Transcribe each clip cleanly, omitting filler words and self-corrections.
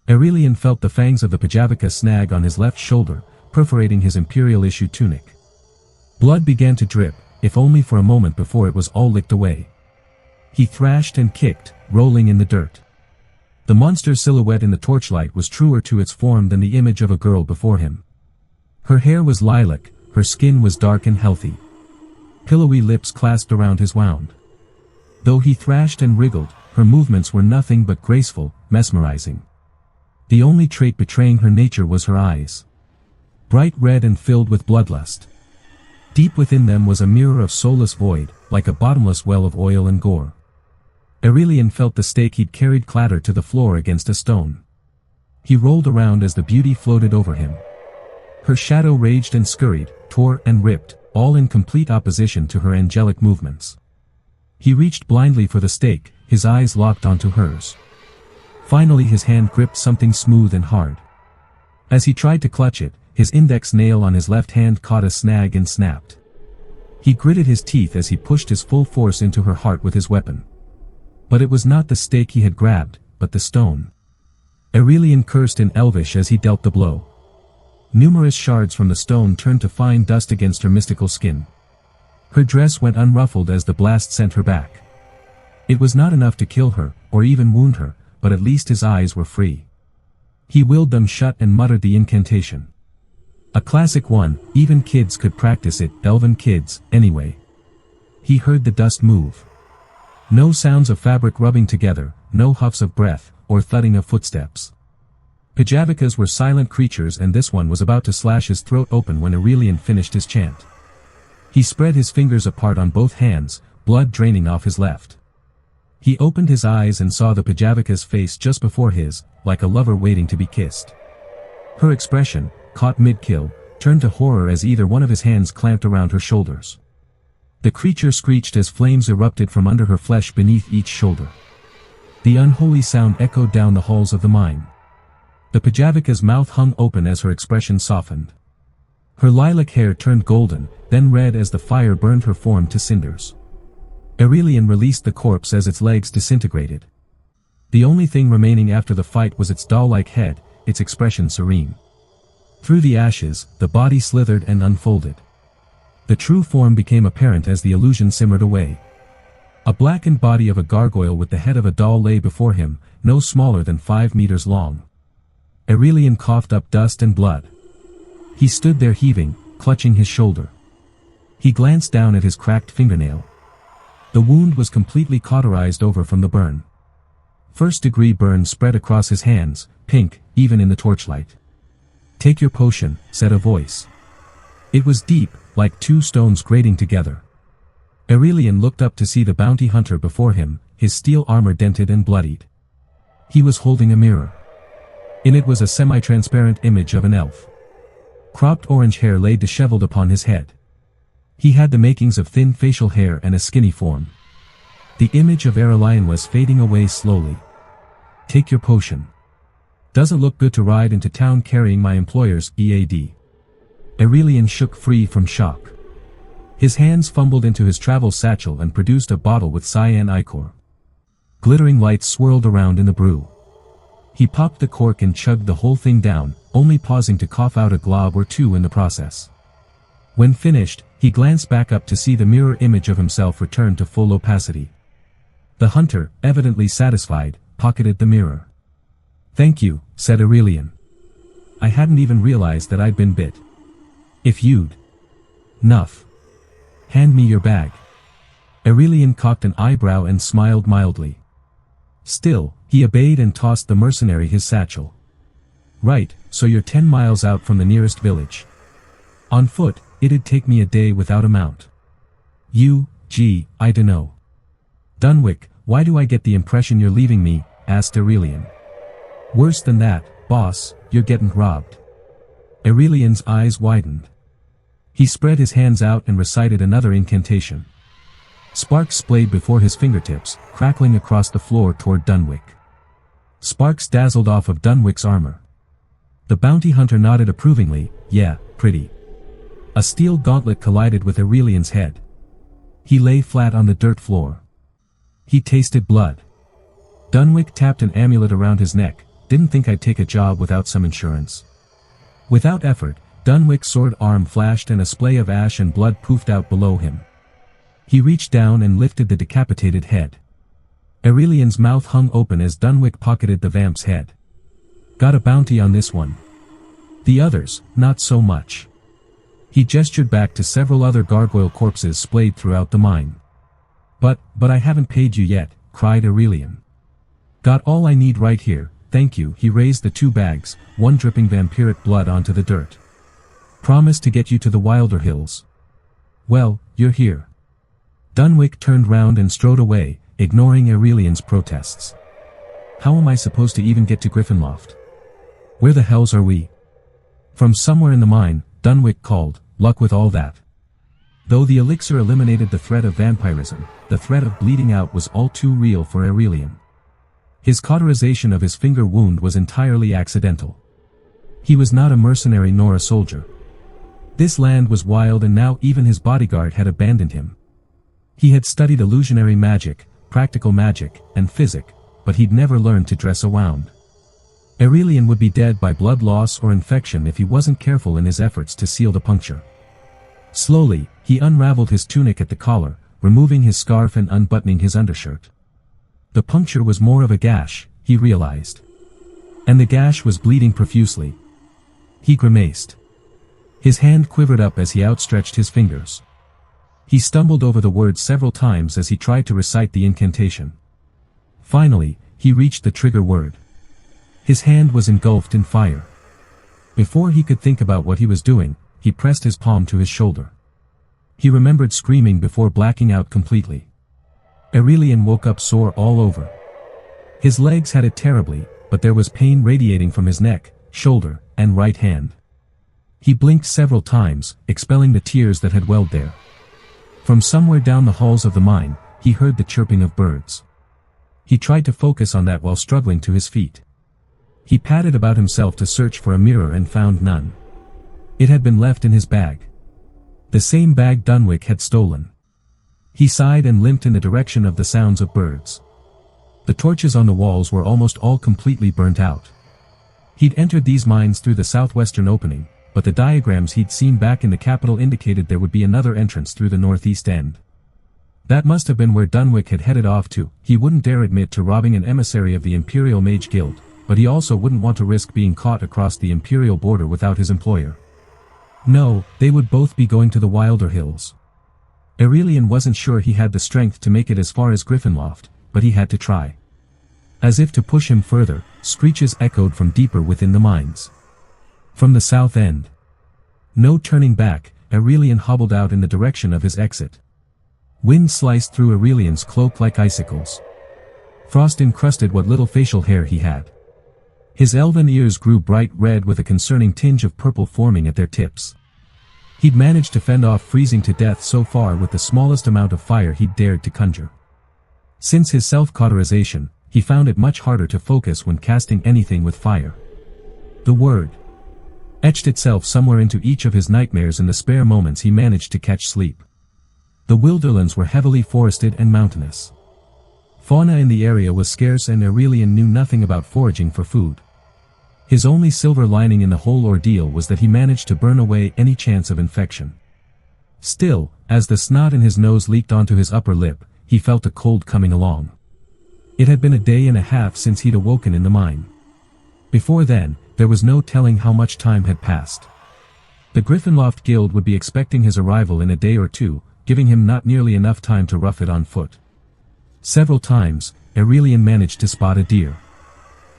Aerelian felt the fangs of the Pajavika snag on his left shoulder, perforating his imperial issue tunic. Blood began to drip, if only for a moment before it was all licked away. He thrashed and kicked, rolling in the dirt. The monster's silhouette in the torchlight was truer to its form than the image of a girl before him. Her hair was lilac, her skin was dark and healthy. Pillowy lips clasped around his wound. Though he thrashed and wriggled, her movements were nothing but graceful, mesmerizing. The only trait betraying her nature was her eyes. Bright red and filled with bloodlust. Deep within them was a mirror of soulless void, like a bottomless well of oil and gore. Aerelian felt the stake he'd carried clatter to the floor against a stone. He rolled around as the beauty floated over him. Her shadow raged and scurried, tore and ripped, all in complete opposition to her angelic movements. He reached blindly for the stake, his eyes locked onto hers. Finally his hand gripped something smooth and hard. As he tried to clutch it, his index nail on his left hand caught a snag and snapped. He gritted his teeth as he pushed his full force into her heart with his weapon. But it was not the stake he had grabbed, but the stone. Aerelian cursed in Elvish as he dealt the blow. Numerous shards from the stone turned to fine dust against her mystical skin. Her dress went unruffled as the blast sent her back. It was not enough to kill her, or even wound her, but at least his eyes were free. He willed them shut and muttered the incantation. A classic one, even kids could practice it, elven kids, anyway. He heard the dust move. No sounds of fabric rubbing together, no huffs of breath, or thudding of footsteps. Pajavikas were silent creatures and this one was about to slash his throat open when Aurelian finished his chant. He spread his fingers apart on both hands, blood draining off his left. He opened his eyes and saw the Pajavika's face just before his, like a lover waiting to be kissed. Her expression, caught mid-kill, turned to horror as either one of his hands clamped around her shoulders. The creature screeched as flames erupted from under her flesh beneath each shoulder. The unholy sound echoed down the halls of the mine. The Pajavika's mouth hung open as her expression softened. Her lilac hair turned golden, then red as the fire burned her form to cinders. Aurelian released the corpse as its legs disintegrated. The only thing remaining after the fight was its doll-like head, its expression serene. Through the ashes, the body slithered and unfolded. The true form became apparent as the illusion simmered away. A blackened body of a gargoyle with the head of a doll lay before him, no smaller than 5 meters long. Aurelian coughed up dust and blood. He stood there heaving, clutching his shoulder. He glanced down at his cracked fingernail. The wound was completely cauterized over from the burn. First-degree burn spread across his hands, pink, even in the torchlight. "Take your potion," said a voice. It was deep, like 2 stones grating together. Aurelian looked up to see the bounty hunter before him, his steel armor dented and bloodied. He was holding a mirror. In it was a semi-transparent image of an elf. Cropped orange hair lay disheveled upon his head. He had the makings of thin facial hair and a skinny form. The image of Aerelian was fading away slowly. "Take your potion. Doesn't look good to ride into town carrying my employer's EAD." Aurelian shook free from shock. His hands fumbled into his travel satchel and produced a bottle with cyan ichor. Glittering lights swirled around in the brew. He popped the cork and chugged the whole thing down, only pausing to cough out a glob or 2 in the process. When finished, he glanced back up to see the mirror image of himself return to full opacity. The hunter, evidently satisfied, pocketed the mirror. "Thank you," said Aurelian. "I hadn't even realized that I'd been bit. If you'd... Nuff. Hand me your bag." Aurelian cocked an eyebrow and smiled mildly. Still, he obeyed and tossed the mercenary his satchel. "Right, so you're 10 miles out from the nearest village. On foot, it'd take me a day without a mount. I dunno. Dunwick, why do I get the impression you're leaving me?" asked Aurelian. "Worse than that, boss, you're getting robbed." Aurelian's eyes widened. He spread his hands out and recited another incantation. Sparks splayed before his fingertips, crackling across the floor toward Dunwick. Sparks dazzled off of Dunwick's armor. The bounty hunter nodded approvingly. "Yeah, pretty." A steel gauntlet collided with Aurelian's head. He lay flat on the dirt floor. He tasted blood. Dunwick tapped an amulet around his neck, didn't think I'd take a job without some insurance. Without effort, Dunwick's sword arm flashed and a splay of ash and blood poofed out below him. He reached down and lifted the decapitated head. Aurelian's mouth hung open as Dunwick pocketed the vamp's head. Got a bounty on this one. The others, not so much. He gestured back to several other gargoyle corpses splayed throughout the mine. But I haven't paid you yet, cried Aurelian. Got all I need right here, thank you. He raised the 2 bags, one dripping vampiric blood onto the dirt. Promise to get you to the Wilder Hills. Well, you're here. Dunwick turned round and strode away, ignoring Aurelian's protests. How am I supposed to even get to Griffinloft? Where the hells are we? From somewhere in the mine, Dunwick called, luck with all that. Though the elixir eliminated the threat of vampirism, the threat of bleeding out was all too real for Aurelian. His cauterization of his finger wound was entirely accidental. He was not a mercenary nor a soldier. This land was wild and now even his bodyguard had abandoned him. He had studied illusionary magic, practical magic, and physic, but he'd never learned to dress a wound. Aurelian would be dead by blood loss or infection if he wasn't careful in his efforts to seal the puncture. Slowly, he unraveled his tunic at the collar, removing his scarf and unbuttoning his undershirt. The puncture was more of a gash, he realized. And the gash was bleeding profusely. He grimaced. His hand quivered up as he outstretched his fingers. He stumbled over the words several times as he tried to recite the incantation. Finally, he reached the trigger word. His hand was engulfed in fire. Before he could think about what he was doing, he pressed his palm to his shoulder. He remembered screaming before blacking out completely. Aurelian woke up sore all over. His legs had it terribly, but there was pain radiating from his neck, shoulder, and right hand. He blinked several times, expelling the tears that had welled there. From somewhere down the halls of the mine, he heard the chirping of birds. He tried to focus on that while struggling to his feet. He patted about himself to search for a mirror and found none. It had been left in his bag. The same bag Dunwick had stolen. He sighed and limped in the direction of the sounds of birds. The torches on the walls were almost all completely burnt out. He'd entered these mines through the southwestern opening, but the diagrams he'd seen back in the capital indicated there would be another entrance through the northeast end. That must have been where Dunwick had headed off to. He wouldn't dare admit to robbing an emissary of the Imperial Mage Guild, but he also wouldn't want to risk being caught across the Imperial border without his employer. No, they would both be going to the Wilder Hills. Aurelian wasn't sure he had the strength to make it as far as Griffinloft, but he had to try. As if to push him further, screeches echoed from deeper within the mines. From the south end. No turning back, Aurelian hobbled out in the direction of his exit. Wind sliced through Aurelian's cloak like icicles. Frost encrusted what little facial hair he had. His elven ears grew bright red with a concerning tinge of purple forming at their tips. He'd managed to fend off freezing to death so far with the smallest amount of fire he'd dared to conjure. Since his self-cauterization, he found it much harder to focus when casting anything with fire. The word etched itself somewhere into each of his nightmares in the spare moments he managed to catch sleep. The Wilderlands were heavily forested and mountainous. Fauna in the area was scarce and Aurelian knew nothing about foraging for food. His only silver lining in the whole ordeal was that he managed to burn away any chance of infection. Still, as the snot in his nose leaked onto his upper lip, he felt a cold coming along. It had been a day and a half since he'd awoken in the mine. Before then, there was no telling how much time had passed. The Griffinloft Guild would be expecting his arrival in a day or two, giving him not nearly enough time to rough it on foot. Several times, Aurelian managed to spot a deer.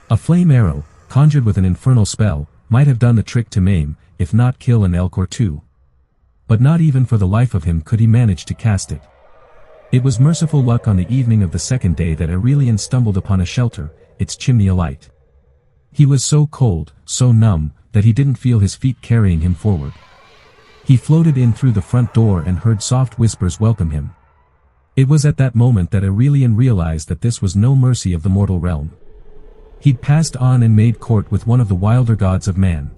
A flame arrow, conjured with an infernal spell, might have done the trick to maim, if not kill an elk or two. But not even for the life of him could he manage to cast it. It was merciful luck on the evening of the second day that Aurelian stumbled upon a shelter, its chimney alight. He was so cold, so numb, that he didn't feel his feet carrying him forward. He floated in through the front door and heard soft whispers welcome him. It was at that moment that Aurelian realized that this was no mercy of the mortal realm. He'd passed on and made court with one of the wilder gods of man.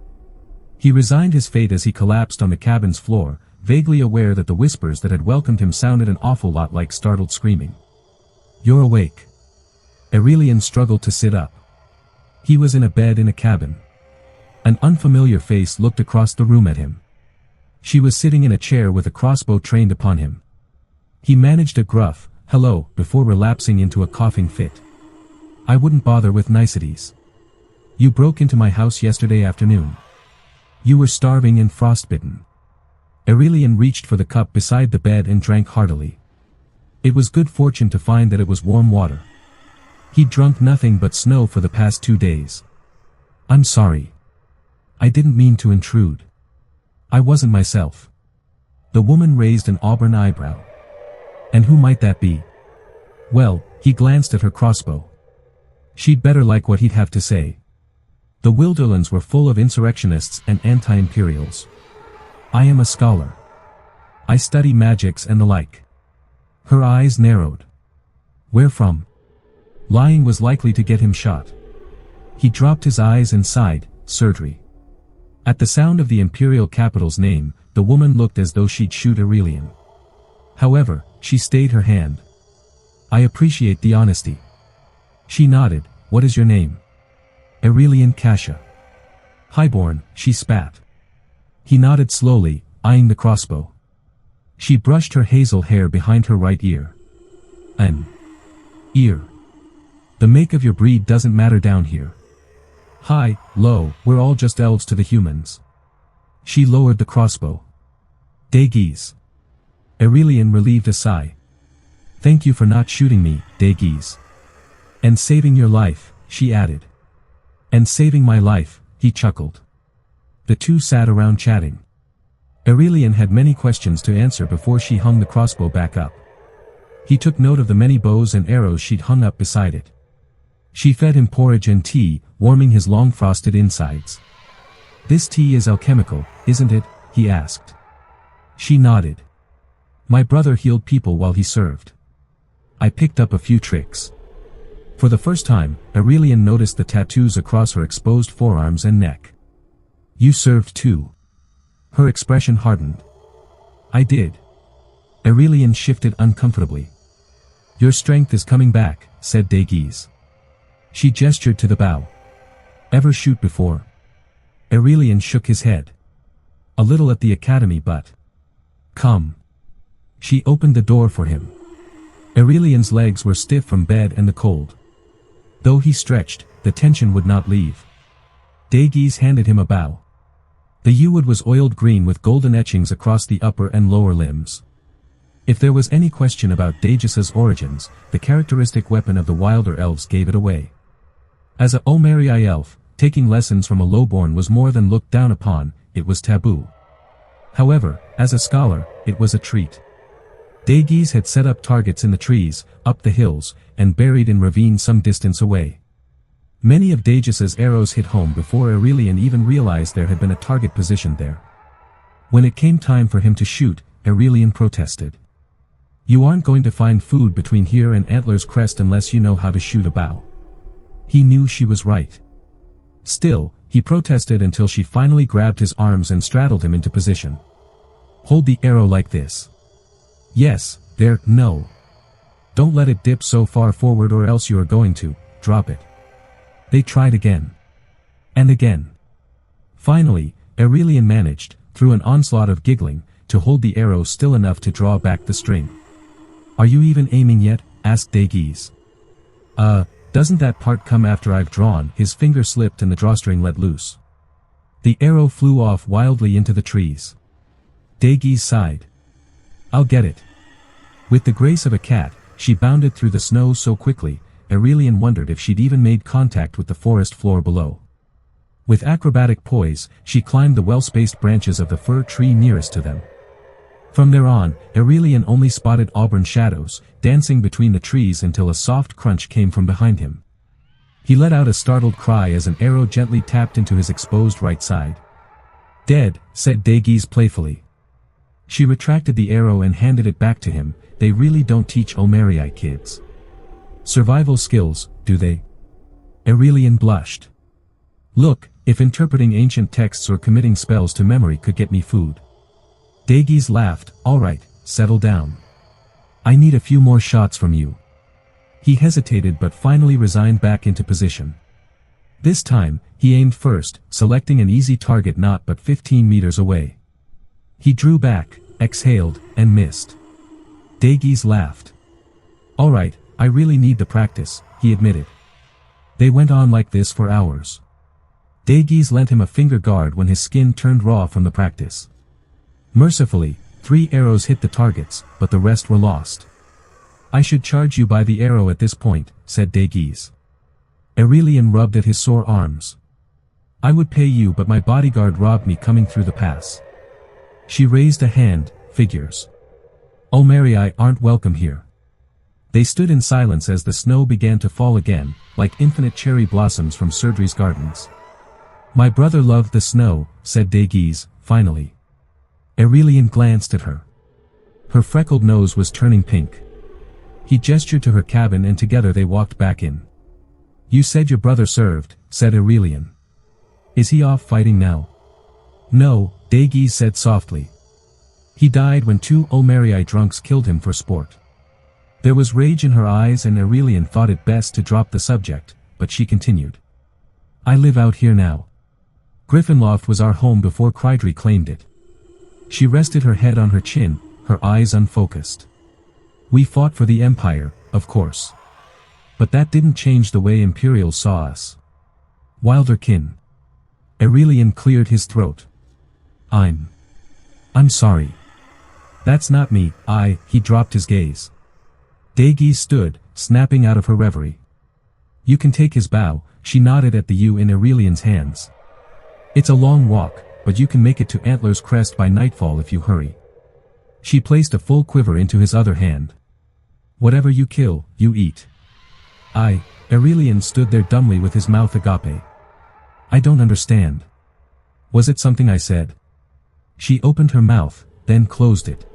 He resigned his fate as he collapsed on the cabin's floor, vaguely aware that the whispers that had welcomed him sounded an awful lot like startled screaming. "You're awake." Aurelian struggled to sit up. He was in a bed in a cabin. An unfamiliar face looked across the room at him. She was sitting in a chair with a crossbow trained upon him. He managed a gruff, "Hello," before relapsing into a coughing fit. "I wouldn't bother with niceties. You broke into my house yesterday afternoon. You were starving and frostbitten." Aurelian reached for the cup beside the bed and drank heartily. It was good fortune to find that it was warm water. He'd drunk nothing but snow for the past 2 days. "I'm sorry. I didn't mean to intrude. I wasn't myself." The woman raised an auburn eyebrow. "And who might that be?" "Well," he glanced at her crossbow. "She'd better like what he'd have to say." The Wilderlands were full of insurrectionists and anti-imperials. "I am a scholar. I study magics and the like." Her eyes narrowed. "Where from?" Lying was likely to get him shot. He dropped his eyes and sighed, "Surgery." At the sound of the imperial capital's name, the woman looked as though she'd shoot Aurelian. However, she stayed her hand. "I appreciate the honesty." She nodded. "What is your name?" "Aerelian Kasha." "Highborn," she spat. He nodded slowly, eyeing the crossbow. She brushed her hazel hair behind her right ear. "An ear. The make of your breed doesn't matter down here. High, low, we're all just elves to the humans." She lowered the crossbow. "Daegies." Aurelian relieved a sigh. "Thank you for not shooting me, Daegies." "And saving your life," she added. "And saving my life," he chuckled. The two sat around chatting. Aurelian had many questions to answer before she hung the crossbow back up. He took note of the many bows and arrows she'd hung up beside it. She fed him porridge and tea, warming his long frosted insides. "This tea is alchemical, isn't it?" he asked. She nodded. "My brother healed people while he served. I picked up a few tricks." For the first time, Aurelian noticed the tattoos across her exposed forearms and neck. "You served too." Her expression hardened. "I did." Aurelian shifted uncomfortably. "Your strength is coming back," said Daegies. She gestured to the bow. "Ever shoot before?" Aurelian shook his head. "A little at the academy but—" "Come." She opened the door for him. Aurelian's legs were stiff from bed and the cold. Though he stretched, the tension would not leave. Daegies handed him a bow. The yew-wood was oiled green with golden etchings across the upper and lower limbs. If there was any question about Daegis's origins, the characteristic weapon of the wilder elves gave it away. As a Omerii elf, taking lessons from a lowborn was more than looked down upon, it was taboo. However, as a scholar, it was a treat. Daegies had set up targets in the trees, up the hills, and buried in ravines some distance away. Many of Daegis's arrows hit home before Aurelian even realized there had been a target positioned there. When it came time for him to shoot, Aurelian protested. "You aren't going to find food between here and Antler's Crest unless you know how to shoot a bow." He knew she was right. Still, he protested until she finally grabbed his arms and straddled him into position. "Hold the arrow like this." "Yes, there, no. Don't let it dip so far forward or else you are going to drop it." They tried again. And again. Finally, Aurelian managed, through an onslaught of giggling, to hold the arrow still enough to draw back the string. "Are you even aiming yet?" asked Daegies. Doesn't that part come after I've drawn?" His finger slipped and the drawstring let loose. The arrow flew off wildly into the trees. Daegies sighed. "I'll get it." With the grace of a cat, she bounded through the snow so quickly, Aurelian wondered if she'd even made contact with the forest floor below. With acrobatic poise, she climbed the well-spaced branches of the fir tree nearest to them. From there on, Aurelian only spotted auburn shadows, dancing between the trees until a soft crunch came from behind him. He let out a startled cry as an arrow gently tapped into his exposed right side. "Dead," said Daegies playfully. She retracted the arrow and handed it back to him. "They really don't teach Omerii kids survival skills, do they?" Aurelian blushed. "Look, if interpreting ancient texts or committing spells to memory could get me food." Daegies laughed. "All right, settle down. I need a few more shots from you." He hesitated but finally resigned back into position. This time, he aimed first, selecting an easy target not but 15 meters away. He drew back, exhaled, and missed. Dagies laughed. Alright, I really need the practice, he admitted. They went on like this for hours. Dagies lent him a finger guard when his skin turned raw from the practice. Mercifully, 3 arrows hit the targets, but the rest were lost. I should charge you by the arrow at this point, said Dagies. Aerelian rubbed at his sore arms. I would pay you, but my bodyguard robbed me coming through the pass. She raised a hand, figures. Olmerii aren't welcome here. They stood in silence as the snow began to fall again, like infinite cherry blossoms from Serdri's gardens. My brother loved the snow, said Dagies, finally. Aerelian glanced at her. Her freckled nose was turning pink. He gestured to her cabin and together they walked back in. You said your brother served, said Aerelian. Is he off fighting now? No, Dagies said softly. He died when 2 Olmerii drunks killed him for sport. There was rage in her eyes and Aurelian thought it best to drop the subject, but she continued. I live out here now. Gryffindor was our home before Crydri claimed it. She rested her head on her chin, her eyes unfocused. We fought for the Empire, of course. But that didn't change the way Imperials saw us. Wilderkin. Aurelian cleared his throat. I'm sorry. That's not me, he dropped his gaze. Dagies stood, snapping out of her reverie. You can take his bow, she nodded at the U in Aurelian's hands. It's a long walk, but you can make it to Antler's Crest by nightfall if you hurry. She placed a full quiver into his other hand. Whatever you kill, you eat. Aurelian stood there dumbly with his mouth agape. I don't understand. Was it something I said? She opened her mouth, then closed it.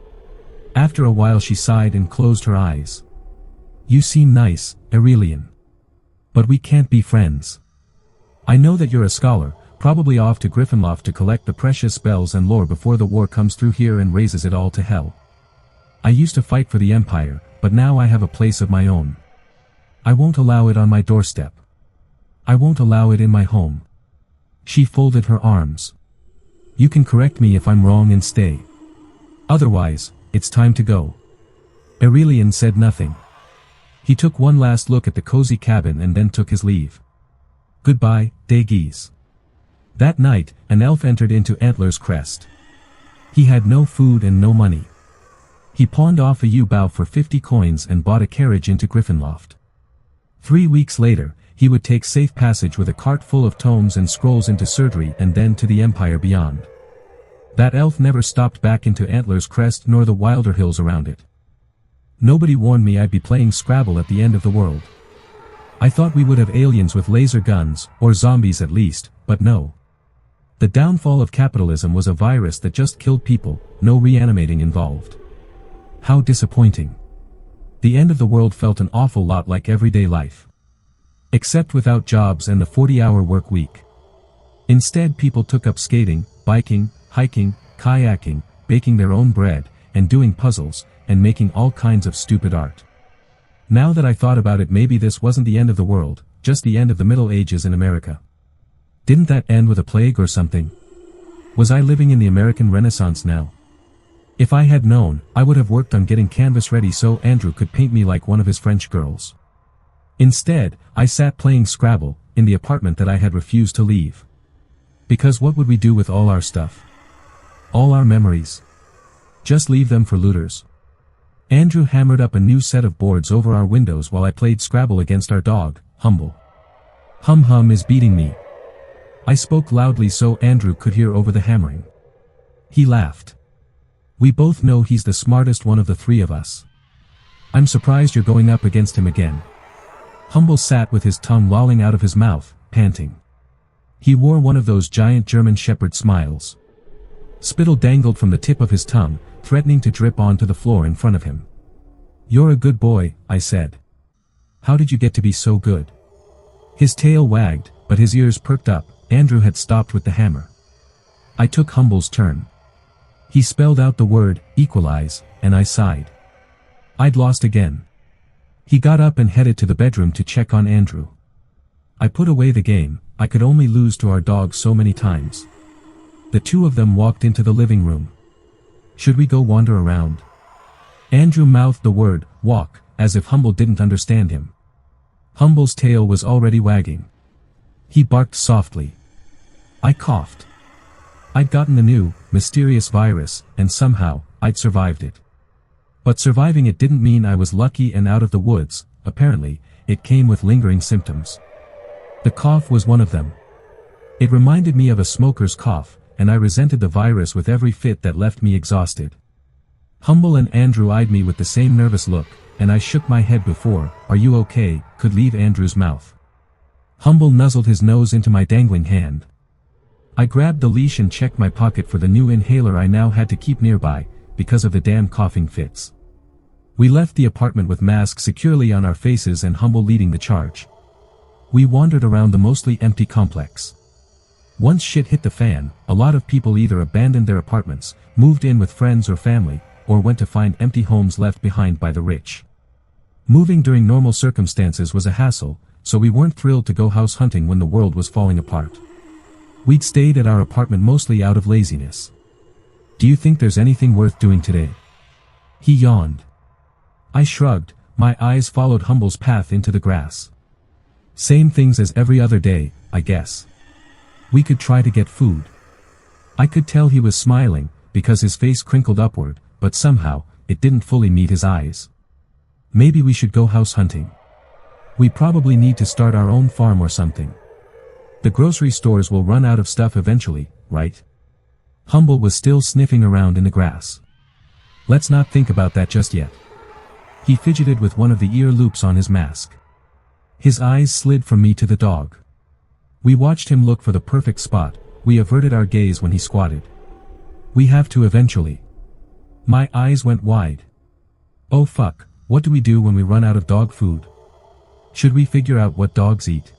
After a while she sighed and closed her eyes. You seem nice, Aurelian. But we can't be friends. I know that you're a scholar, probably off to Gryffindor to collect the precious spells and lore before the war comes through here and raises it all to hell. I used to fight for the Empire, but now I have a place of my own. I won't allow it on my doorstep. I won't allow it in my home. She folded her arms. You can correct me if I'm wrong and stay. Otherwise, it's time to go. Aurelian said nothing. He took one last look at the cozy cabin and then took his leave. Goodbye, Dagies. That night, an elf entered into Antler's Crest. He had no food and no money. He pawned off a yew-bough for 50 coins and bought a carriage into Gryffindor. 3 weeks later, he would take safe passage with a cart full of tomes and scrolls into Serdri and then to the Empire beyond. That elf never stopped back into Antler's Crest nor the wilder hills around it. Nobody warned me I'd be playing Scrabble at the end of the world. I thought we would have aliens with laser guns, or zombies at least, but no. The downfall of capitalism was a virus that just killed people, no reanimating involved. How disappointing. The end of the world felt an awful lot like everyday life. Except without jobs and the 40-hour work week. Instead people took up skating, biking, hiking, kayaking, baking their own bread, and doing puzzles, and making all kinds of stupid art. Now that I thought about it, maybe this wasn't the end of the world, just the end of the Middle Ages in America. Didn't that end with a plague or something? Was I living in the American Renaissance now? If I had known, I would have worked on getting canvas ready so Andrew could paint me like one of his French girls. Instead, I sat playing Scrabble, in the apartment that I had refused to leave. Because what would we do with all our stuff? All our memories? Just leave them for looters. Andrew hammered up a new set of boards over our windows while I played Scrabble against our dog, Humble. Hum is beating me. I spoke loudly so Andrew could hear over the hammering. He laughed. We both know he's the smartest one of the three of us. I'm surprised you're going up against him again. Humble sat with his tongue lolling out of his mouth, panting. He wore one of those giant German shepherd smiles. Spittle dangled from the tip of his tongue, threatening to drip onto the floor in front of him. You're a good boy, I said. How did you get to be so good? His tail wagged, but his ears perked up. Andrew had stopped with the hammer. I took Humble's turn. He spelled out the word, equalize, and I sighed. I'd lost again. He got up and headed to the bedroom to check on Andrew. I put away the game, I could only lose to our dog so many times. The two of them walked into the living room. Should we go wander around? Andrew mouthed the word, walk, as if Humble didn't understand him. Humble's tail was already wagging. He barked softly. I coughed. I'd gotten the new, mysterious virus, and somehow, I'd survived it. But surviving it didn't mean I was lucky and out of the woods. Apparently, it came with lingering symptoms. The cough was one of them. It reminded me of a smoker's cough, and I resented the virus with every fit that left me exhausted. Humble and Andrew eyed me with the same nervous look, and I shook my head before, "Are you okay?" could leave Andrew's mouth. Humble nuzzled his nose into my dangling hand. I grabbed the leash and checked my pocket for the new inhaler I now had to keep nearby, because of the damn coughing fits. We left the apartment with masks securely on our faces and Humble leading the charge. We wandered around the mostly empty complex. Once shit hit the fan, a lot of people either abandoned their apartments, moved in with friends or family, or went to find empty homes left behind by the rich. Moving during normal circumstances was a hassle, so we weren't thrilled to go house hunting when the world was falling apart. We'd stayed at our apartment mostly out of laziness. Do you think there's anything worth doing today? He yawned. I shrugged, my eyes followed Humble's path into the grass. Same things as every other day, I guess. We could try to get food. I could tell he was smiling, because his face crinkled upward, but somehow, it didn't fully meet his eyes. Maybe we should go house hunting. We probably need to start our own farm or something. The grocery stores will run out of stuff eventually, right? Humble was still sniffing around in the grass. Let's not think about that just yet. He fidgeted with one of the ear loops on his mask. His eyes slid from me to the dog. We watched him look for the perfect spot. We averted our gaze when he squatted. We have to eventually. My eyes went wide. Oh fuck, what do we do when we run out of dog food? Should we figure out what dogs eat?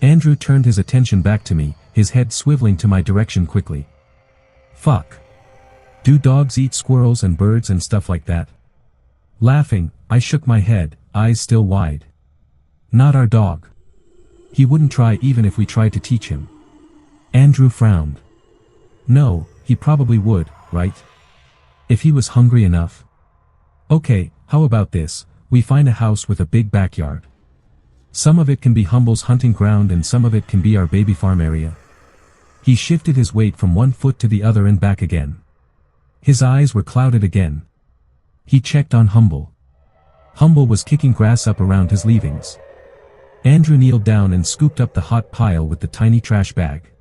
Andrew turned his attention back to me, his head swiveling to my direction quickly. Fuck. Do dogs eat squirrels and birds and stuff like that? Laughing, I shook my head, eyes still wide. Not our dog. He wouldn't try even if we tried to teach him. Andrew frowned. No, he probably would, right? If he was hungry enough. Okay, how about this, we find a house with a big backyard. Some of it can be Humble's hunting ground and some of it can be our baby farm area. He shifted his weight from one foot to the other and back again. His eyes were clouded again. He checked on Humble. Humble was kicking grass up around his leavings. Andrew kneeled down and scooped up the hot pile with the tiny trash bag.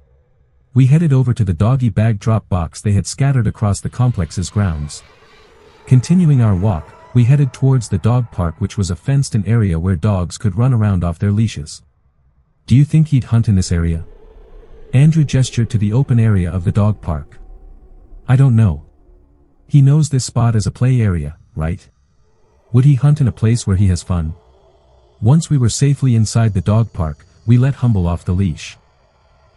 We headed over to the doggy bag drop box they had scattered across the complex's grounds. Continuing our walk, we headed towards the dog park, which was a fenced-in area where dogs could run around off their leashes. Do you think he'd hunt in this area? Andrew gestured to the open area of the dog park. I don't know. He knows this spot as a play area, right? Would he hunt in a place where he has fun? Once we were safely inside the dog park, we let Humble off the leash.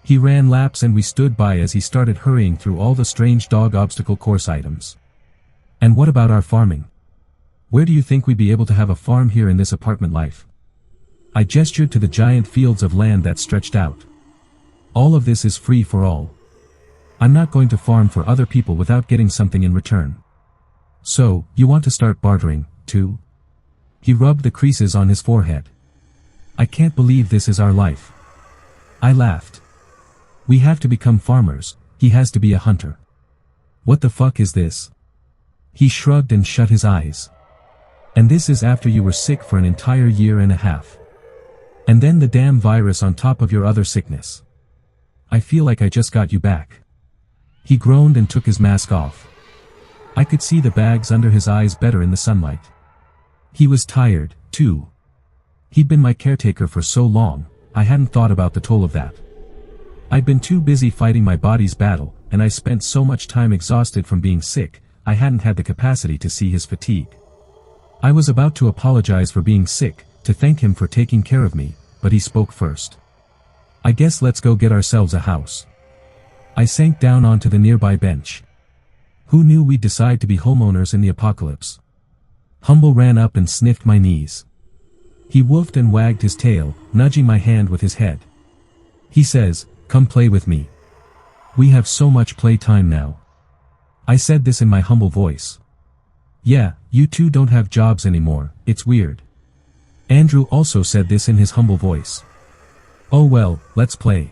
He ran laps and we stood by as he started hurrying through all the strange dog obstacle course items. And what about our farming? Where do you think we'd be able to have a farm here in this apartment life? I gestured to the giant fields of land that stretched out. All of this is free for all. I'm not going to farm for other people without getting something in return. So, you want to start bartering, too? He rubbed the creases on his forehead. I can't believe this is our life. I laughed. We have to become farmers, he has to be a hunter. What the fuck is this? He shrugged and shut his eyes. And this is after you were sick for an entire year and a half. And then the damn virus on top of your other sickness. I feel like I just got you back. He groaned and took his mask off. I could see the bags under his eyes better in the sunlight. He was tired, too. He'd been my caretaker for so long, I hadn't thought about the toll of that. I'd been too busy fighting my body's battle, and I spent so much time exhausted from being sick, I hadn't had the capacity to see his fatigue. I was about to apologize for being sick, to thank him for taking care of me, but he spoke first. I guess let's go get ourselves a house. I sank down onto the nearby bench. Who knew we'd decide to be homeowners in the apocalypse? Humble ran up and sniffed my knees. He woofed and wagged his tail, nudging my hand with his head. He says, "Come play with me. We have so much playtime now." I said this in my humble voice. "Yeah, you two don't have jobs anymore, it's weird." Andrew also said this in his humble voice. "Oh well, let's play."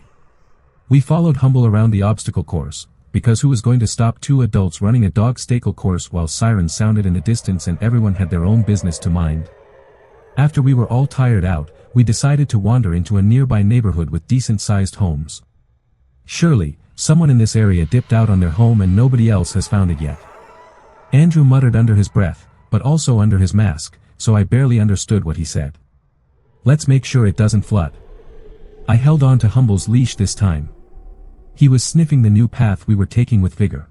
We followed Humble around the obstacle course, because who was going to stop two adults running a dog stacle course while sirens sounded in the distance and everyone had their own business to mind? After we were all tired out, we decided to wander into a nearby neighborhood with decent-sized homes. Surely, someone in this area dipped out on their home and nobody else has found it yet. Andrew muttered under his breath, but also under his mask, so I barely understood what he said. "Let's make sure it doesn't flood." I held on to Humble's leash this time. He was sniffing the new path we were taking with vigor.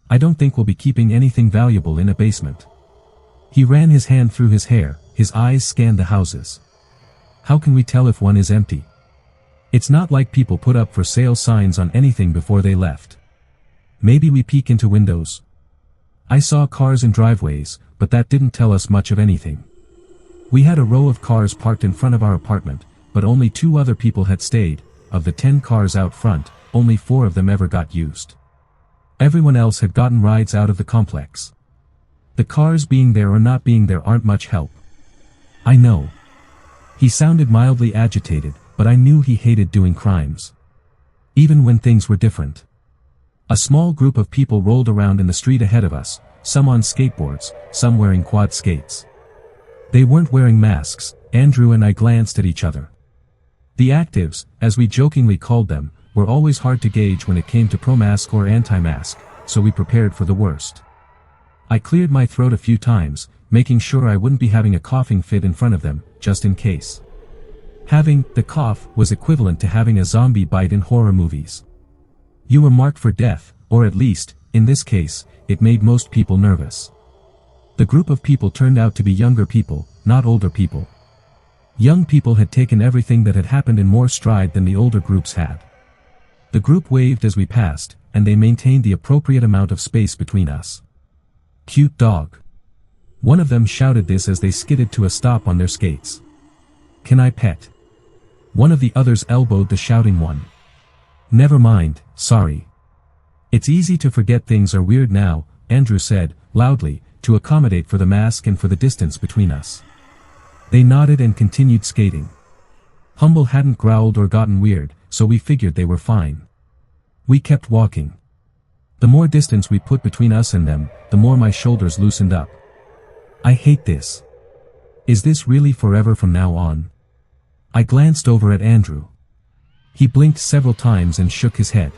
"I don't think we'll be keeping anything valuable in a basement." He ran his hand through his hair, his eyes scanned the houses. "How can we tell if one is empty? It's not like people put up for sale signs on anything before they left. Maybe we peek into windows." I saw cars in driveways, but that didn't tell us much of anything. We had a row of cars parked in front of our apartment, but only 2 other people had stayed. Of the 10 cars out front, only 4 of them ever got used. Everyone else had gotten rides out of the complex. The cars being there or not being there aren't much help. I know. He sounded mildly agitated, but I knew he hated doing crimes. Even when things were different. A small group of people rolled around in the street ahead of us, some on skateboards, some wearing quad skates. They weren't wearing masks. Andrew and I glanced at each other. The actives, as we jokingly called them, were always hard to gauge when it came to pro-mask or anti-mask, so we prepared for the worst. I cleared my throat a few times, making sure I wouldn't be having a coughing fit in front of them, just in case. Having the cough was equivalent to having a zombie bite in horror movies. You were marked for death, or at least, in this case, it made most people nervous. The group of people turned out to be younger people, not older people. Young people had taken everything that had happened in more stride than the older groups had. The group waved as we passed, and they maintained the appropriate amount of space between us. "Cute dog." One of them shouted this as they skidded to a stop on their skates. "Can I pet?" One of the others elbowed the shouting one. "Never mind, sorry. It's easy to forget things are weird now," Andrew said, loudly, to accommodate for the mask and for the distance between us. They nodded and continued skating. Humble hadn't growled or gotten weird, so we figured they were fine. We kept walking. The more distance we put between us and them, the more my shoulders loosened up. I hate this. Is this really forever from now on? I glanced over at Andrew. He blinked several times and shook his head.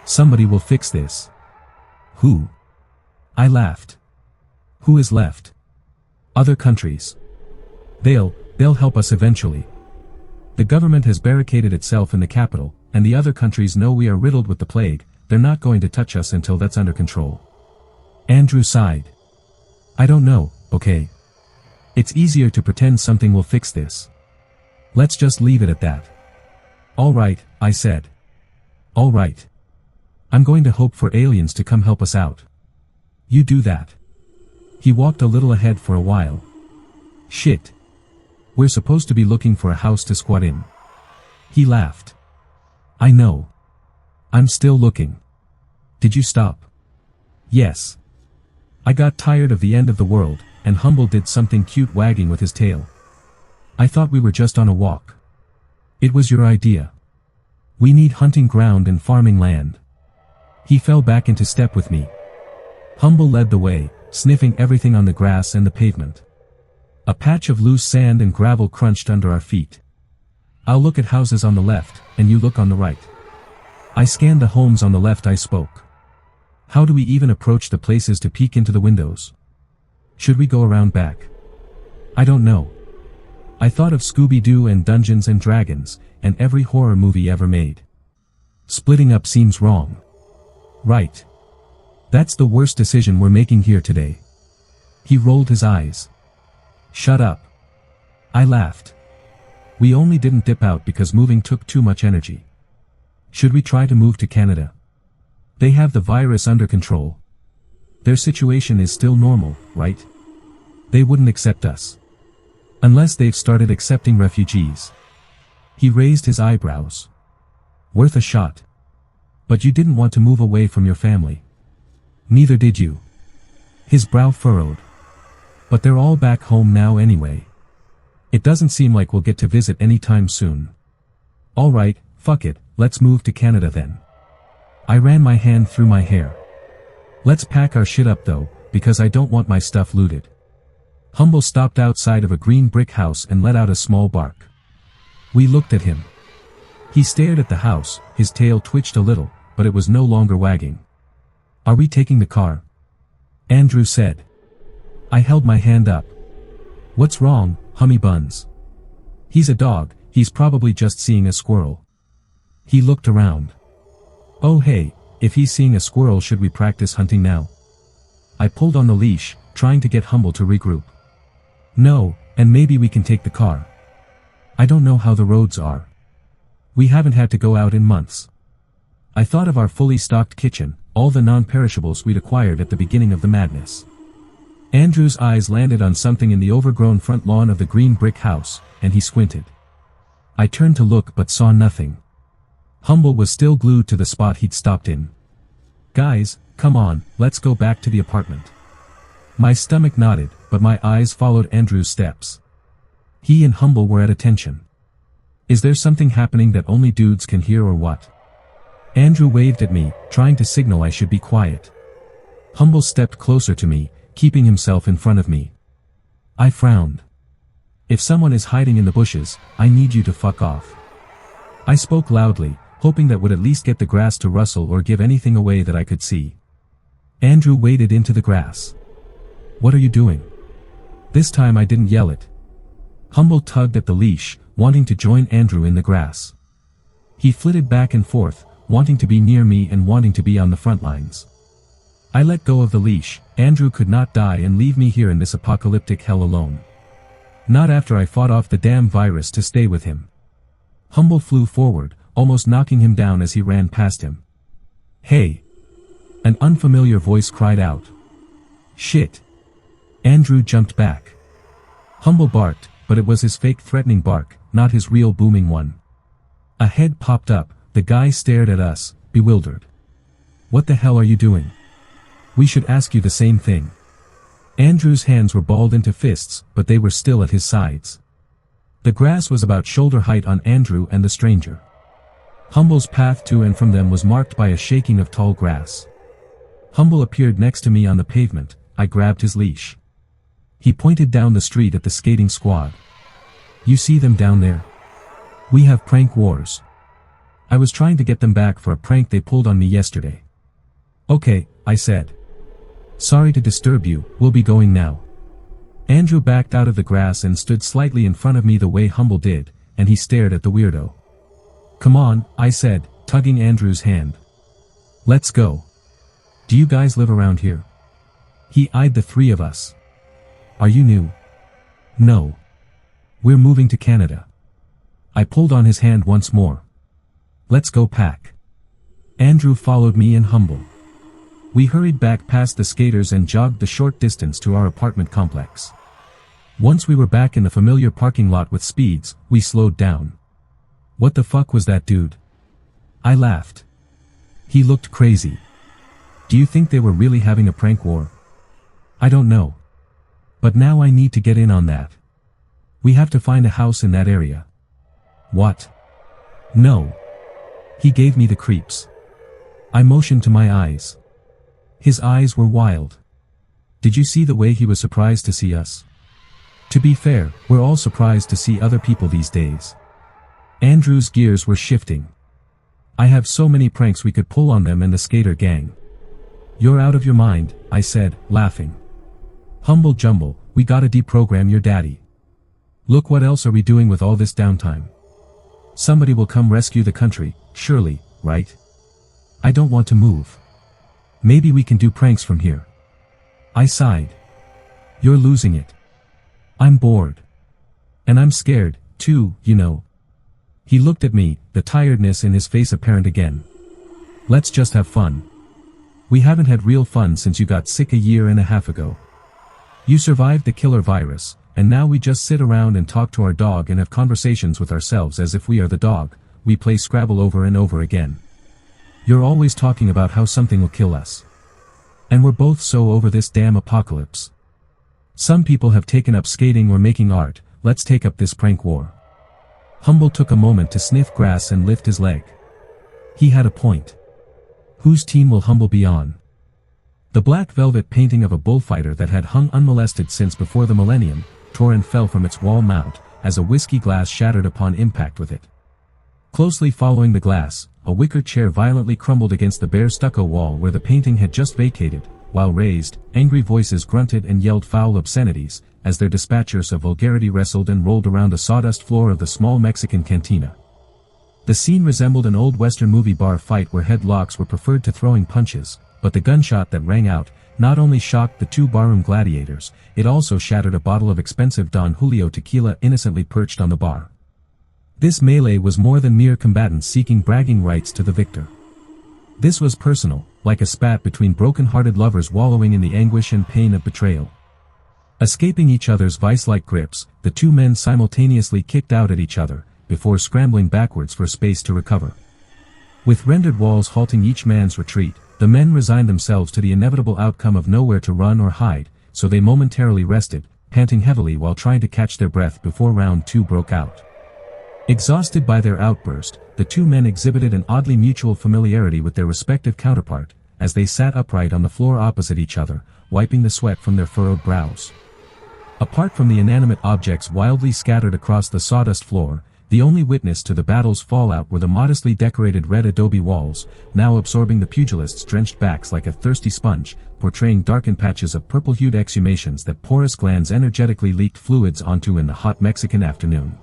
Somebody will fix this. Who? I laughed. Who is left? Other countries. They'll help us eventually. The government has barricaded itself in the capital, and the other countries know we are riddled with the plague. They're not going to touch us until that's under control. Andrew sighed. I don't know, okay. It's easier to pretend something will fix this. Let's just leave it at that. All right, I said. All right. I'm going to hope for aliens to come help us out. You do that. He walked a little ahead for a while. Shit. We're supposed to be looking for a house to squat in. He laughed. I know. I'm still looking. Did you stop? Yes. I got tired of the end of the world, and Humble did something cute wagging with his tail. I thought we were just on a walk. It was your idea. We need hunting ground and farming land. He fell back into step with me. Humble led the way, sniffing everything on the grass and the pavement. A patch of loose sand and gravel crunched under our feet. I'll look at houses on the left, and you look on the right. I scanned the homes on the left. I spoke. How do we even approach the places to peek into the windows? Should we go around back? I don't know. I thought of Scooby-Doo and Dungeons and Dragons, and every horror movie ever made. Splitting up seems wrong. Right. That's the worst decision we're making here today. He rolled his eyes. Shut up. I laughed. We only didn't dip out because moving took too much energy. Should we try to move to Canada? They have the virus under control. Their situation is still normal, right? They wouldn't accept us. Unless they've started accepting refugees. He raised his eyebrows. Worth a shot. But you didn't want to move away from your family. Neither did you. His brow furrowed. But they're all back home now anyway. It doesn't seem like we'll get to visit anytime soon. Alright, fuck it, let's move to Canada then. I ran my hand through my hair. Let's pack our shit up though, because I don't want my stuff looted. Humble stopped outside of a green brick house and let out a small bark. We looked at him. He stared at the house, his tail twitched a little, but it was no longer wagging. Are we taking the car? Andrew said. I held my hand up. What's wrong, Hummy Buns? He's a dog, he's probably just seeing a squirrel. He looked around. Oh hey, if he's seeing a squirrel, should we practice hunting now? I pulled on the leash, trying to get Humble to regroup. No, and maybe we can take the car. I don't know how the roads are. We haven't had to go out in months. I thought of our fully stocked kitchen, all the non-perishables we'd acquired at the beginning of the madness. Andrew's eyes landed on something in the overgrown front lawn of the green brick house, and he squinted. I turned to look but saw nothing. Humble was still glued to the spot he'd stopped in. Guys, come on, let's go back to the apartment. My stomach nodded, but my eyes followed Andrew's steps. He and Humble were at attention. Is there something happening that only dudes can hear or what? Andrew waved at me, trying to signal I should be quiet. Humble stepped closer to me, keeping himself in front of me. I frowned. If someone is hiding in the bushes, I need you to fuck off. I spoke loudly, hoping that would at least get the grass to rustle or give anything away that I could see. Andrew waded into the grass. What are you doing? This time I didn't yell it. Humble tugged at the leash, wanting to join Andrew in the grass. He flitted back and forth, wanting to be near me and wanting to be on the front lines. I let go of the leash. Andrew could not die and leave me here in this apocalyptic hell alone. Not after I fought off the damn virus to stay with him. Humble flew forward, almost knocking him down as he ran past him. Hey! An unfamiliar voice cried out. Shit! Andrew jumped back. Humble barked, but it was his fake threatening bark, not his real booming one. A head popped up, the guy stared at us, bewildered. What the hell are you doing? We should ask you the same thing. Andrew's hands were balled into fists, but they were still at his sides. The grass was about shoulder height on Andrew and the stranger. Humble's path to and from them was marked by a shaking of tall grass. Humble appeared next to me on the pavement. I grabbed his leash. He pointed down the street at the skating squad. You see them down there? We have prank wars. I was trying to get them back for a prank they pulled on me yesterday. Okay, I said. Sorry to disturb you, we'll be going now. Andrew backed out of the grass and stood slightly in front of me the way Humble did, and he stared at the weirdo. Come on, I said, tugging Andrew's hand. Let's go. Do you guys live around here? He eyed the three of us. Are you new? No. We're moving to Canada. I pulled on his hand once more. Let's go pack. Andrew followed me and Humble. We hurried back past the skaters and jogged the short distance to our apartment complex. Once we were back in the familiar parking lot with Speeds, we slowed down. What the fuck was that dude? I laughed. He looked crazy. Do you think they were really having a prank war? I don't know. But now I need to get in on that. We have to find a house in that area. What? No. He gave me the creeps. I motioned to my eyes. His eyes were wild. Did you see the way he was surprised to see us? To be fair, we're all surprised to see other people these days. Andrew's gears were shifting. I have so many pranks we could pull on them and the skater gang. You're out of your mind, I said, laughing. Humble jumble, we gotta deprogram your daddy. Look, what else are we doing with all this downtime? Somebody will come rescue the country, surely, right? I don't want to move. Maybe we can do pranks from here. I sighed. You're losing it. I'm bored. And I'm scared, too, you know. He looked at me, the tiredness in his face apparent again. Let's just have fun. We haven't had real fun since you got sick a year and a half ago. You survived the killer virus, and now we just sit around and talk to our dog and have conversations with ourselves as if we are the dog, we play Scrabble over and over again. You're always talking about how something will kill us. And we're both so over this damn apocalypse. Some people have taken up skating or making art, let's take up this prank war. Humble took a moment to sniff grass and lift his leg. He had a point. Whose team will Humble be on? The black velvet painting of a bullfighter that had hung unmolested since before the millennium, tore and fell from its wall mount, as a whiskey glass shattered upon impact with it. Closely following the glass, a wicker chair violently crumbled against the bare stucco wall where the painting had just vacated, while raised, angry voices grunted and yelled foul obscenities, as their dispatchers of vulgarity wrestled and rolled around the sawdust floor of the small Mexican cantina. The scene resembled an old Western movie bar fight where headlocks were preferred to throwing punches, but the gunshot that rang out not only shocked the two barroom gladiators, it also shattered a bottle of expensive Don Julio tequila innocently perched on the bar. This melee was more than mere combatants seeking bragging rights to the victor. This was personal, like a spat between broken-hearted lovers wallowing in the anguish and pain of betrayal. Escaping each other's vice-like grips, the two men simultaneously kicked out at each other, before scrambling backwards for space to recover. With rendered walls halting each man's retreat, the men resigned themselves to the inevitable outcome of nowhere to run or hide, so they momentarily rested, panting heavily while trying to catch their breath before round two broke out. Exhausted by their outburst, the two men exhibited an oddly mutual familiarity with their respective counterpart, as they sat upright on the floor opposite each other, wiping the sweat from their furrowed brows. Apart from the inanimate objects wildly scattered across the sawdust floor, the only witness to the battle's fallout were the modestly decorated red adobe walls, now absorbing the pugilists' drenched backs like a thirsty sponge, portraying darkened patches of purple-hued exhumations that porous glands energetically leaked fluids onto in the hot Mexican afternoon.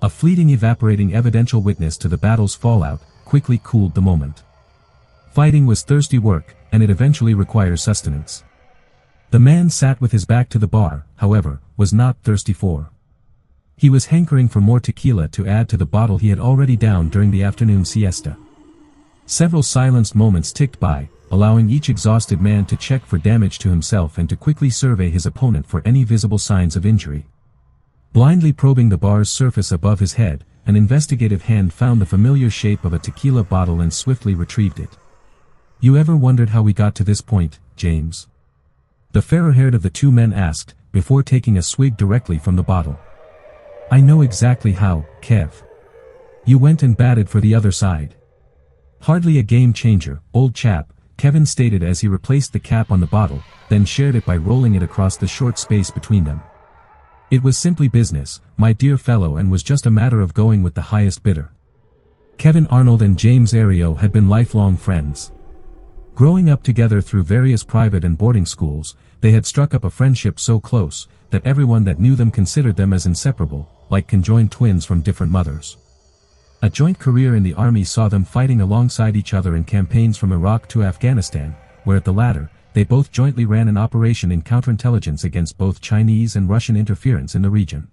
A fleeting evaporating evidential witness to the battle's fallout, quickly cooled the moment. Fighting was thirsty work, and it eventually requires sustenance. The man sat with his back to the bar, however, was not thirsty for. He was hankering for more tequila to add to the bottle he had already downed during the afternoon siesta. Several silenced moments ticked by, allowing each exhausted man to check for damage to himself and to quickly survey his opponent for any visible signs of injury. Blindly probing the bar's surface above his head, an investigative hand found the familiar shape of a tequila bottle and swiftly retrieved it. "You ever wondered how we got to this point, James?" The fairer-haired of the two men asked, before taking a swig directly from the bottle. "I know exactly how, Kev. You went and batted for the other side." "Hardly a game changer, old chap," Kevin stated as he replaced the cap on the bottle, then shared it by rolling it across the short space between them. "It was simply business, my dear fellow, and was just a matter of going with the highest bidder." Kevin Arnold and James Aerelian had been lifelong friends. Growing up together through various private and boarding schools, they had struck up a friendship so close, that everyone that knew them considered them as inseparable, like conjoined twins from different mothers. A joint career in the army saw them fighting alongside each other in campaigns from Iraq to Afghanistan, where at the latter, they both jointly ran an operation in counterintelligence against both Chinese and Russian interference in the region.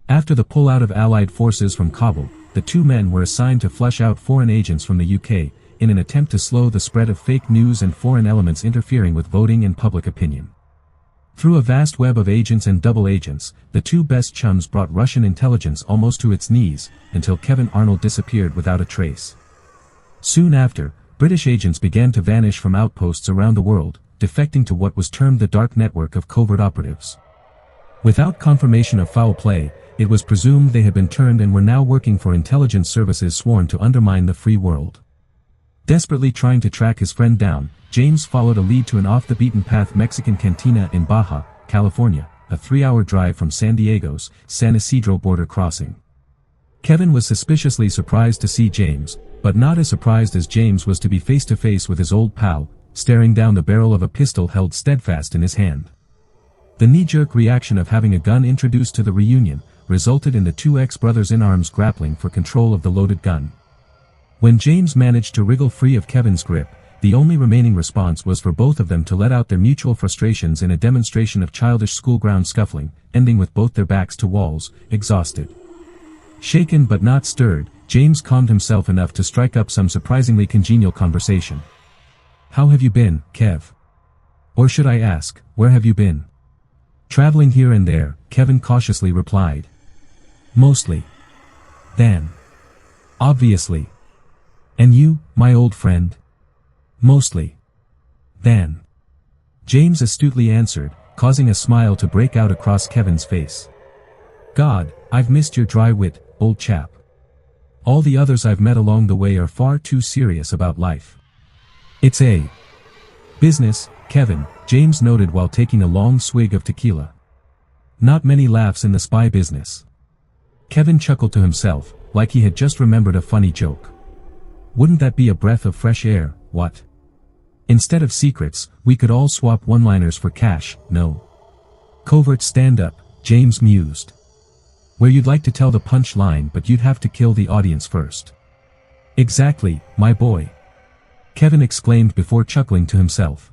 After the pullout of Allied forces from Kabul, the two men were assigned to flush out foreign agents from the UK, in an attempt to slow the spread of fake news and foreign elements interfering with voting and public opinion. Through a vast web of agents and double agents, the two best chums brought Russian intelligence almost to its knees, until Kevin Arnold disappeared without a trace. Soon after, British agents began to vanish from outposts around the world, defecting to what was termed the dark network of covert operatives. Without confirmation of foul play, it was presumed they had been turned and were now working for intelligence services sworn to undermine the free world. Desperately trying to track his friend down, James followed a lead to an off-the-beaten-path Mexican cantina in Baja, California, a 3-hour drive from San Diego's San Isidro border crossing. Kevin was suspiciously surprised to see James, but not as surprised as James was to be face-to-face with his old pal, staring down the barrel of a pistol held steadfast in his hand. The knee-jerk reaction of having a gun introduced to the reunion resulted in the two ex-brothers in arms grappling for control of the loaded gun. When James managed to wriggle free of Kevin's grip, the only remaining response was for both of them to let out their mutual frustrations in a demonstration of childish school-ground scuffling, ending with both their backs to walls, exhausted. Shaken but not stirred, James calmed himself enough to strike up some surprisingly congenial conversation. "How have you been, Kev? Or should I ask, where have you been?" "Traveling here and there," Kevin cautiously replied. "Mostly. Then. Obviously. And you, my old friend? Mostly. Then. James astutely answered, causing a smile to break out across Kevin's face. God, I've missed your dry wit, old chap. All the others I've met along the way are far too serious about life. It's a business, Kevin, James noted while taking a long swig of tequila. Not many laughs in the spy business. Kevin chuckled to himself, like he had just remembered a funny joke. Wouldn't that be a breath of fresh air, what? Instead of secrets, we could all swap one-liners for cash, no? Covert stand-up, James mused. Where you'd like to tell the punch-line but you'd have to kill the audience first. Exactly, my boy. Kevin exclaimed before chuckling to himself.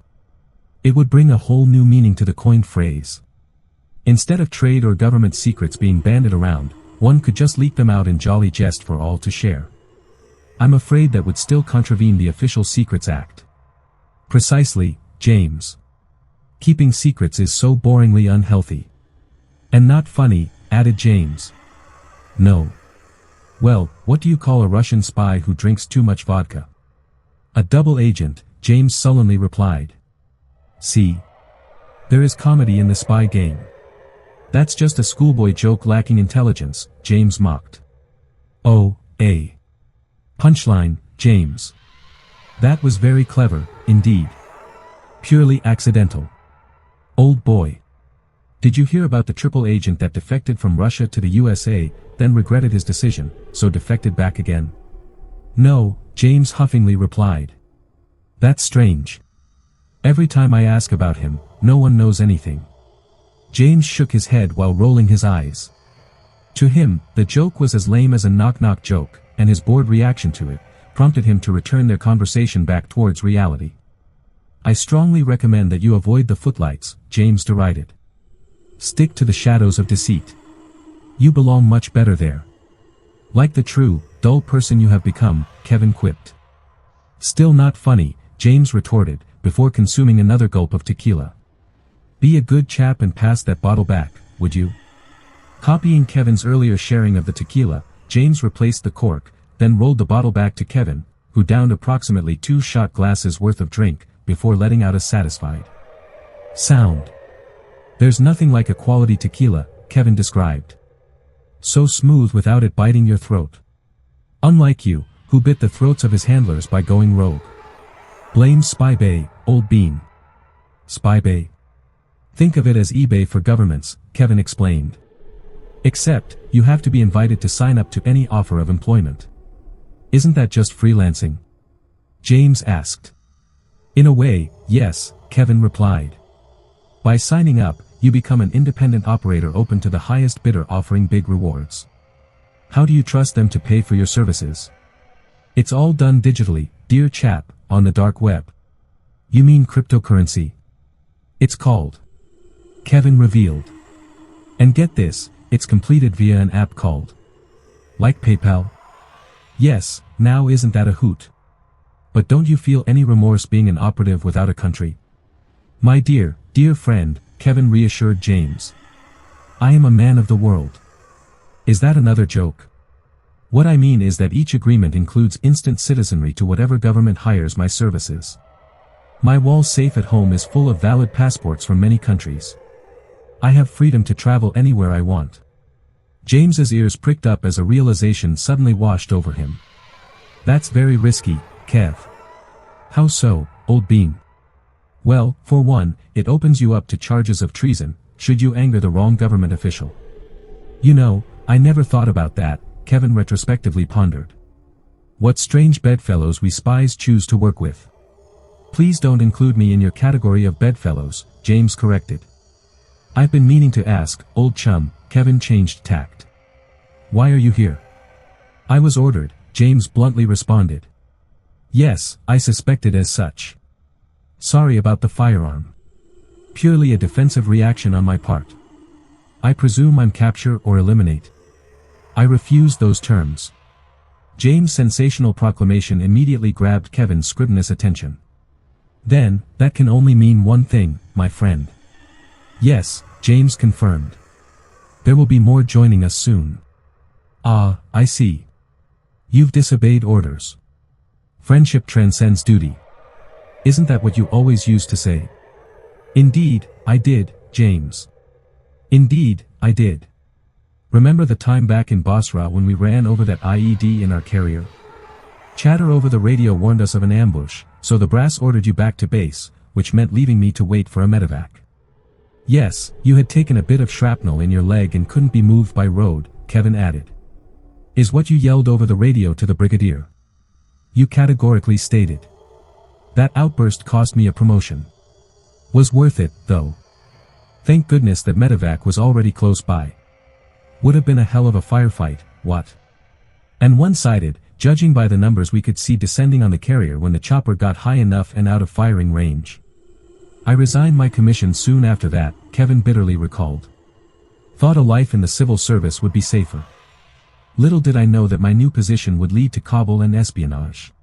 It would bring a whole new meaning to the coined phrase. Instead of trade or government secrets being banded around, one could just leak them out in jolly jest for all to share. I'm afraid that would still contravene the Official Secrets Act. Precisely, James. Keeping secrets is so boringly unhealthy. And not funny, added James. No. Well, what do you call a Russian spy who drinks too much vodka? A double agent, James sullenly replied. See? There is comedy in the spy game. That's just a schoolboy joke lacking intelligence, James mocked. Oh, a punchline, James. That was very clever, indeed. Purely accidental. Old boy. Did you hear about the triple agent that defected from Russia to the USA, then regretted his decision, so defected back again? No, James huffingly replied. That's strange. Every time I ask about him, no one knows anything. James shook his head while rolling his eyes. To him, the joke was as lame as a knock-knock joke, and his bored reaction to it prompted him to return their conversation back towards reality. I strongly recommend that you avoid the footlights, James derided. Stick to the shadows of deceit. You belong much better there. Like the true, dull person you have become, Kevin quipped. Still not funny, James retorted, before consuming another gulp of tequila. Be a good chap and pass that bottle back, would you? Copying Kevin's earlier sharing of the tequila, James replaced the cork, then rolled the bottle back to Kevin, who downed approximately 2 shot glasses worth of drink, before letting out a satisfied sound. There's nothing like a quality tequila, Kevin described. So smooth without it biting your throat. Unlike you, who bit the throats of his handlers by going rogue. Blame SpyPal, old bean. SpyPal. Think of it as eBay for governments, Kevin explained. Except, you have to be invited to sign up to any offer of employment. Isn't that just freelancing? James asked. In a way, yes, Kevin replied. By signing up, you become an independent operator open to the highest bidder offering big rewards. How do you trust them to pay for your services? It's all done digitally, dear chap, on the dark web. You mean cryptocurrency? It's called. Kevin revealed. And get this, it's completed via an app called. Like PayPal? Yes, now isn't that a hoot? But don't you feel any remorse being an operative without a country? My dear, dear friend, Kevin reassured James. I am a man of the world. Is that another joke? What I mean is that each agreement includes instant citizenry to whatever government hires my services. My wall safe at home is full of valid passports from many countries. I have freedom to travel anywhere I want. James's ears pricked up as a realization suddenly washed over him. That's very risky, Kev. How so, old bean? Well, for one, it opens you up to charges of treason, should you anger the wrong government official. You know, I never thought about that, Kevin retrospectively pondered. What strange bedfellows we spies choose to work with. Please don't include me in your category of bedfellows, James corrected. I've been meaning to ask, old chum, Kevin changed tact. Why are you here? I was ordered, James bluntly responded. Yes, I suspected as such. Sorry about the firearm. Purely a defensive reaction on my part. I presume I'm capture or eliminate. I refuse those terms. James' sensational proclamation immediately grabbed Kevin's scribner's attention. Then, that can only mean one thing, my friend. Yes, James confirmed. There will be more joining us soon. Ah, I see. You've disobeyed orders. Friendship transcends duty. Isn't that what you always used to say? Indeed, I did, James. Indeed, I did. Remember the time back in Basra when we ran over that IED in our carrier? Chatter over the radio warned us of an ambush, so the brass ordered you back to base, which meant leaving me to wait for a medevac. Yes, you had taken a bit of shrapnel in your leg and couldn't be moved by road, Kevin added. Is what you yelled over the radio to the brigadier. You categorically stated. That outburst cost me a promotion. Was worth it, though. Thank goodness that medevac was already close by. Would have been a hell of a firefight, what? And one-sided, judging by the numbers we could see descending on the carrier when the chopper got high enough and out of firing range. I resigned my commission soon after that, Kevin bitterly recalled. Thought a life in the civil service would be safer. Little did I know that my new position would lead to cabal and espionage.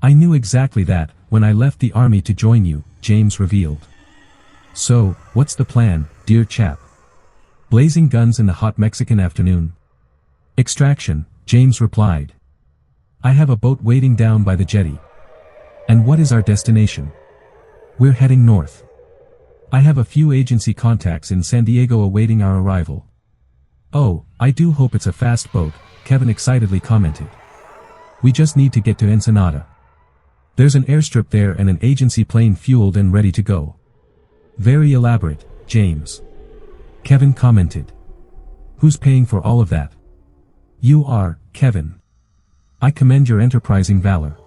I knew exactly that, when I left the army to join you, James revealed. So, what's the plan, dear chap? Blazing guns in the hot Mexican afternoon. Extraction, James replied. I have a boat waiting down by the jetty. And what is our destination? We're heading north. I have a few agency contacts in San Diego awaiting our arrival. Oh, I do hope it's a fast boat, Kevin excitedly commented. We just need to get to Ensenada. There's an airstrip there and an agency plane fueled and ready to go. Very elaborate, James. Kevin commented. Who's paying for all of that? You are, Kevin. I commend your enterprising valor.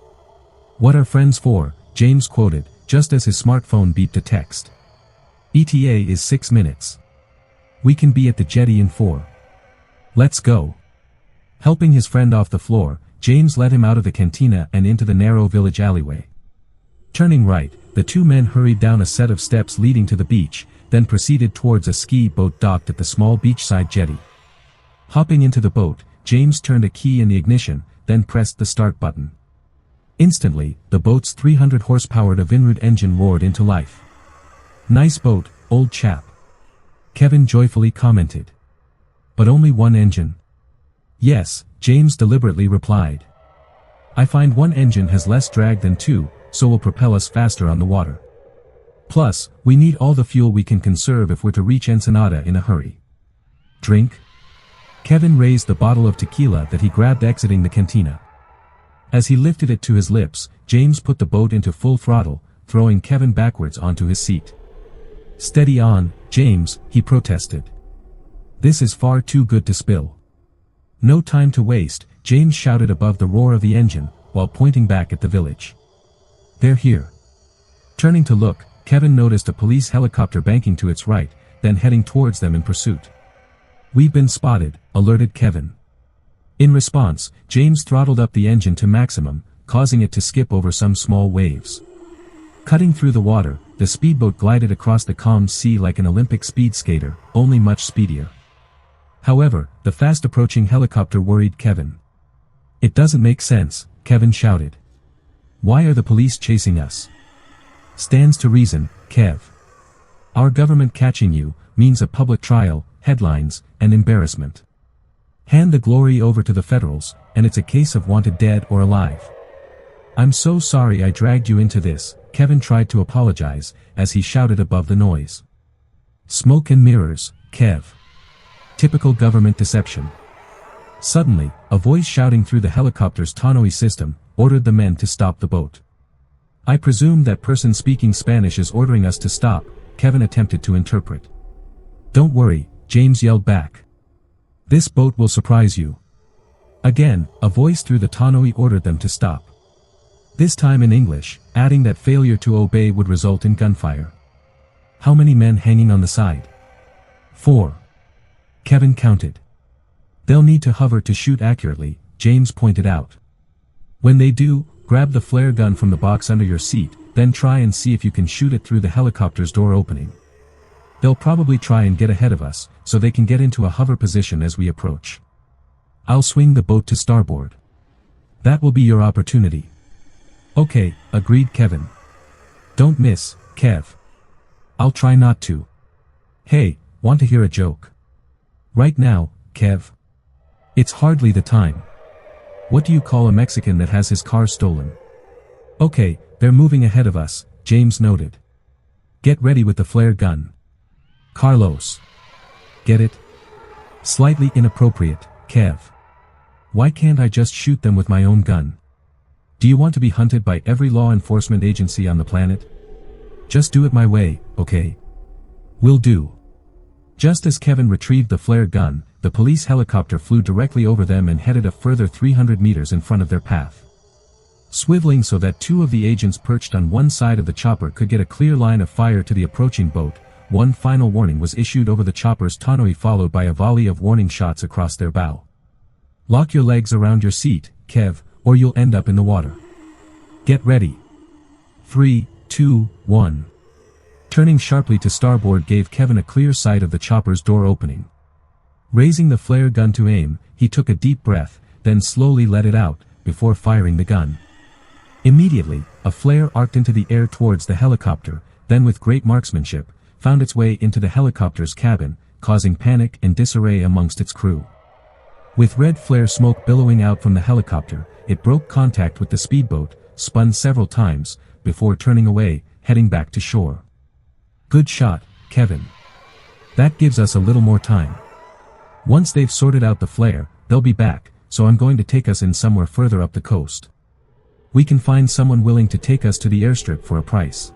What are friends for? James quoted, just as his smartphone beeped a text. ETA is 6 minutes. We can be at the jetty in 4. Let's go. Helping his friend off the floor, James led him out of the cantina and into the narrow village alleyway. Turning right, the two men hurried down a set of steps leading to the beach, then proceeded towards a ski boat docked at the small beachside jetty. Hopping into the boat, James turned a key in the ignition, then pressed the start button. Instantly, the boat's 300 horsepower Vinrud engine roared into life. Nice boat, old chap. Kevin joyfully commented. But only one engine. Yes, James deliberately replied. I find one engine has less drag than two, so will propel us faster on the water. Plus, we need all the fuel we can conserve if we're to reach Ensenada in a hurry. Drink? Kevin raised the bottle of tequila that he grabbed exiting the cantina. As he lifted it to his lips, James put the boat into full throttle, throwing Kevin backwards onto his seat. Steady on, James, he protested. This is far too good to spill. No time to waste, James shouted above the roar of the engine, while pointing back at the village. They're here. Turning to look, Kevin noticed a police helicopter banking to its right, then heading towards them in pursuit. We've been spotted, alerted Kevin. In response, James throttled up the engine to maximum, causing it to skip over some small waves. Cutting through the water, the speedboat glided across the calm sea like an Olympic speed skater, only much speedier. However, the fast-approaching helicopter worried Kevin. It doesn't make sense, Kevin shouted. Why are the police chasing us? Stands to reason, Kev. Our government catching you means a public trial, headlines, and embarrassment. Hand the glory over to the federals, and it's a case of wanted dead or alive. I'm so sorry I dragged you into this, Kevin tried to apologize, as he shouted above the noise. Smoke and mirrors, Kev. Typical government deception. Suddenly, a voice shouting through the helicopter's tonneau system, ordered the men to stop the boat. I presume that person speaking Spanish is ordering us to stop, Kevin attempted to interpret. Don't worry, James yelled back. This boat will surprise you. Again, a voice through the tonneau ordered them to stop. This time in English, adding that failure to obey would result in gunfire. How many men hanging on the side? 4. Kevin counted. They'll need to hover to shoot accurately, James pointed out. When they do, grab the flare gun from the box under your seat, then try and see if you can shoot it through the helicopter's door opening. They'll probably try and get ahead of us, so they can get into a hover position as we approach. I'll swing the boat to starboard. That will be your opportunity. Okay, agreed Kevin. Don't miss, Kev. I'll try not to. Hey, want to hear a joke? Right now, Kev. It's hardly the time. What do you call a Mexican that has his car stolen? Okay, they're moving ahead of us, James noted. Get ready with the flare gun. Carlos. Get it? Slightly inappropriate, Kev. Why can't I just shoot them with my own gun? Do you want to be hunted by every law enforcement agency on the planet? Just do it my way, okay? Will do. Just as Kevin retrieved the flare gun, the police helicopter flew directly over them and headed a further 300 meters in front of their path. Swiveling so that two of the agents perched on one side of the chopper could get a clear line of fire to the approaching boat, one final warning was issued over the chopper's tonneau followed by a volley of warning shots across their bow. Lock your legs around your seat, Kev, or you'll end up in the water. Get ready. 3, 2, 1. Turning sharply to starboard gave Kevin a clear sight of the chopper's door opening. Raising the flare gun to aim, he took a deep breath, then slowly let it out, before firing the gun. Immediately, a flare arced into the air towards the helicopter, then with great marksmanship, found its way into the helicopter's cabin, causing panic and disarray amongst its crew. With red flare smoke billowing out from the helicopter, it broke contact with the speedboat, spun several times, before turning away, heading back to shore. Good shot, Kevin. That gives us a little more time. Once they've sorted out the flare, they'll be back, so I'm going to take us in somewhere further up the coast. We can find someone willing to take us to the airstrip for a price.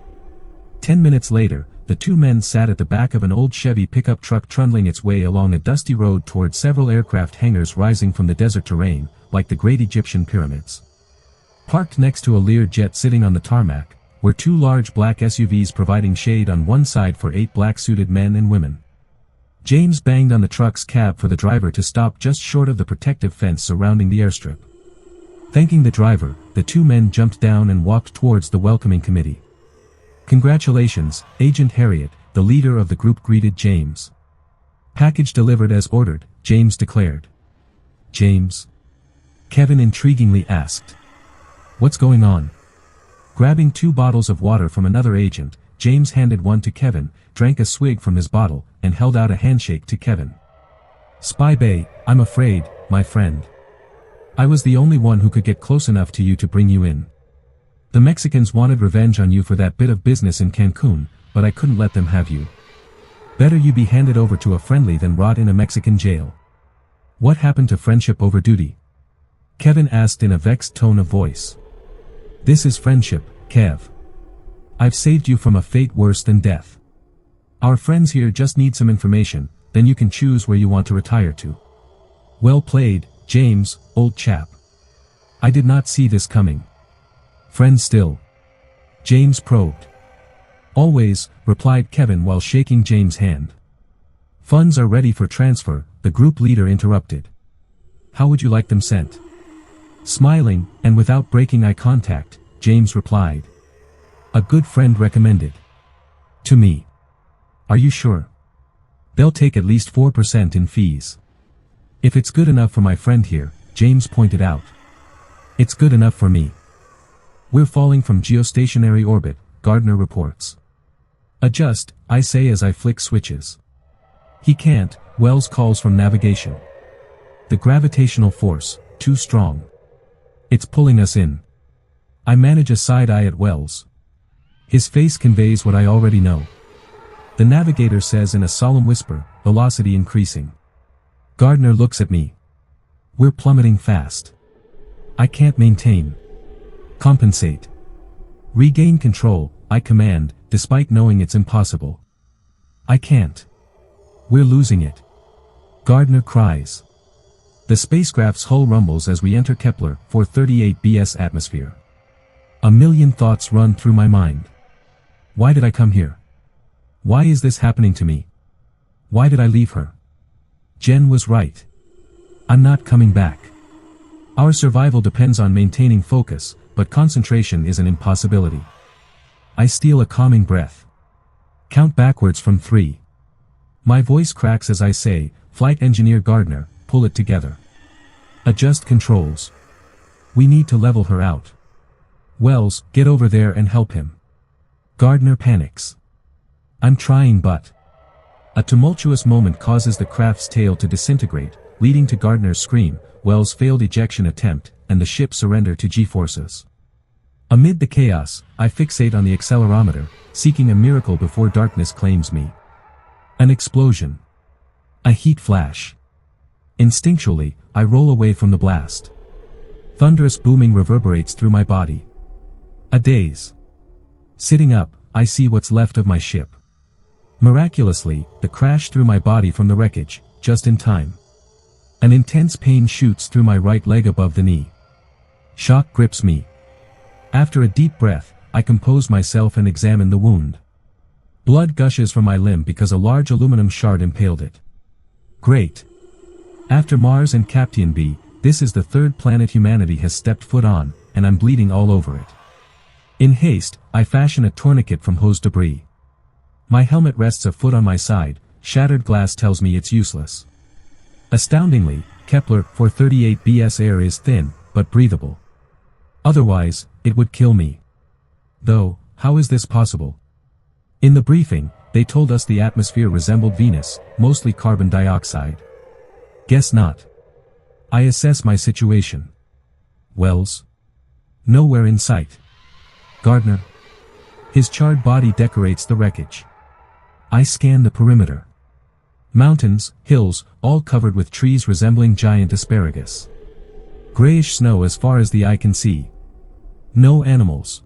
10 minutes later, the two men sat at the back of an old Chevy pickup truck trundling its way along a dusty road toward several aircraft hangars rising from the desert terrain, like the great Egyptian pyramids. Parked next to a Learjet sitting on the tarmac, were two large black SUVs providing shade on one side for 8 black-suited men and women. James banged on the truck's cab for the driver to stop just short of the protective fence surrounding the airstrip. Thanking the driver, the two men jumped down and walked towards the welcoming committee. Congratulations, Agent Harriet, the leader of the group greeted James. Package delivered as ordered, James declared. James? Kevin intriguingly asked. What's going on? Grabbing 2 bottles of water from another agent, James handed one to Kevin, drank a swig from his bottle, and held out a handshake to Kevin. Spy Bay, I'm afraid, my friend. I was the only one who could get close enough to you to bring you in. The Mexicans wanted revenge on you for that bit of business in Cancun, but I couldn't let them have you. Better you be handed over to a friendly than rot in a Mexican jail. What happened to friendship over duty? Kevin asked in a vexed tone of voice. This is friendship, Kev. I've saved you from a fate worse than death. Our friends here just need some information, then you can choose where you want to retire to. Well played, James, old chap. I did not see this coming. Friends still? James probed. Always, replied Kevin while shaking James' hand. Funds are ready for transfer, the group leader interrupted. How would you like them sent? Smiling, and without breaking eye contact, James replied. A good friend recommended. To me. Are you sure? They'll take at least 4% in fees. If it's good enough for my friend here, James pointed out. It's good enough for me. We're falling from geostationary orbit, Gardner reports. Adjust, I say as I flick switches. He can't, Wells calls from navigation. The gravitational force, too strong. It's pulling us in. I manage a side eye at Wells. His face conveys what I already know. The navigator says in a solemn whisper, velocity increasing. Gardner looks at me. We're plummeting fast. I can't maintain. Compensate. Regain control, I command, despite knowing it's impossible. I can't. We're losing it. Gardner cries. The spacecraft's hull rumbles as we enter Kepler 438 b's atmosphere. A million thoughts run through my mind. Why did I come here? Why is this happening to me? Why did I leave her? Jen was right. I'm not coming back. Our survival depends on maintaining focus, but concentration is an impossibility. I steal a calming breath. Count backwards from 3. My voice cracks as I say, Flight Engineer Gardner, pull it together. Adjust controls. We need to level her out. Wells, get over there and help him. Gardner panics. I'm trying but... A tumultuous moment causes the craft's tail to disintegrate, leading to Gardner's scream, Wells' failed ejection attempt, and the ship's surrender to G-forces. Amid the chaos, I fixate on the accelerometer, seeking a miracle before darkness claims me. An explosion. A heat flash. Instinctually, I roll away from the blast. Thunderous booming reverberates through my body. A daze. Sitting up, I see what's left of my ship. Miraculously, the crash through my body from the wreckage, just in time. An intense pain shoots through my right leg above the knee. Shock grips me. After a deep breath, I compose myself and examine the wound. Blood gushes from my limb because a large aluminum shard impaled it. Great. After Mars and Captain B, this is the third planet humanity has stepped foot on, and I'm bleeding all over it. In haste, I fashion a tourniquet from hose debris. My helmet rests a foot on my side, shattered glass tells me it's useless. Astoundingly, Kepler 438b's air is thin, but breathable. Otherwise, it would kill me. Though, how is this possible? In the briefing, they told us the atmosphere resembled Venus, mostly carbon dioxide. Guess not. I assess my situation. Wells? Nowhere in sight. Gardner? His charred body decorates the wreckage. I scan the perimeter. Mountains, hills, all covered with trees resembling giant asparagus. Grayish snow as far as the eye can see. No animals.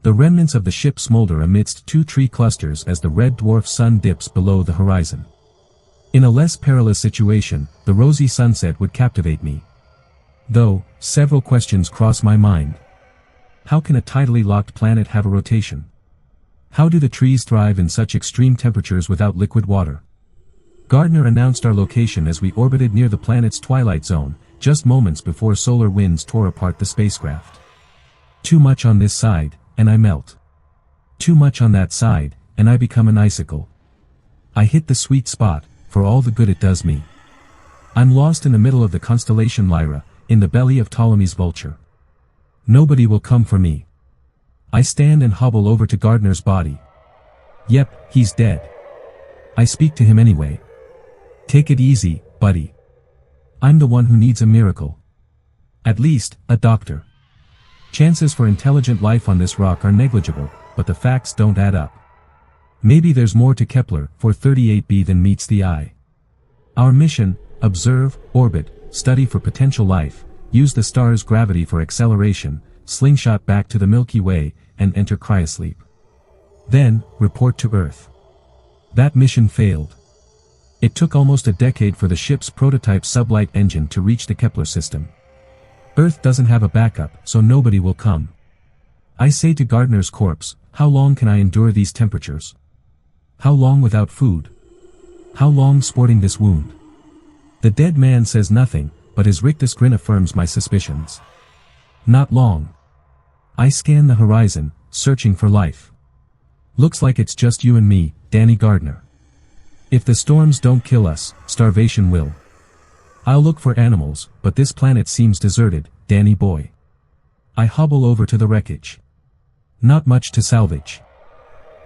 The remnants of the ship smolder amidst two tree clusters as the red dwarf sun dips below the horizon. In a less perilous situation, the rosy sunset would captivate me. Though, several questions cross my mind. How can a tidally locked planet have a rotation? How do the trees thrive in such extreme temperatures without liquid water? Gardner announced our location as we orbited near the planet's twilight zone, just moments before solar winds tore apart the spacecraft. Too much on this side, and I melt. Too much on that side, and I become an icicle. I hit the sweet spot, for all the good it does me. I'm lost in the middle of the constellation Lyra, in the belly of Ptolemy's vulture. Nobody will come for me. I stand and hobble over to Gardner's body. Yep, he's dead. I speak to him anyway. Take it easy, buddy. I'm the one who needs a miracle. At least, a doctor. Chances for intelligent life on this rock are negligible, but the facts don't add up. Maybe there's more to Kepler 438b than meets the eye. Our mission: observe, orbit, study for potential life, use the star's gravity for acceleration, slingshot back to the Milky Way, and enter cryosleep. Then, report to Earth. That mission failed. It took almost a decade for the ship's prototype sublight engine to reach the Kepler system. Earth doesn't have a backup, so nobody will come. I say to Gardner's corpse, how long can I endure these temperatures? How long without food? How long sporting this wound? The dead man says nothing, but his rictus grin affirms my suspicions. Not long. I scan the horizon, searching for life. Looks like it's just you and me, Danny Gardner. If the storms don't kill us, starvation will. I'll look for animals, but this planet seems deserted, Danny boy. I hobble over to the wreckage. Not much to salvage.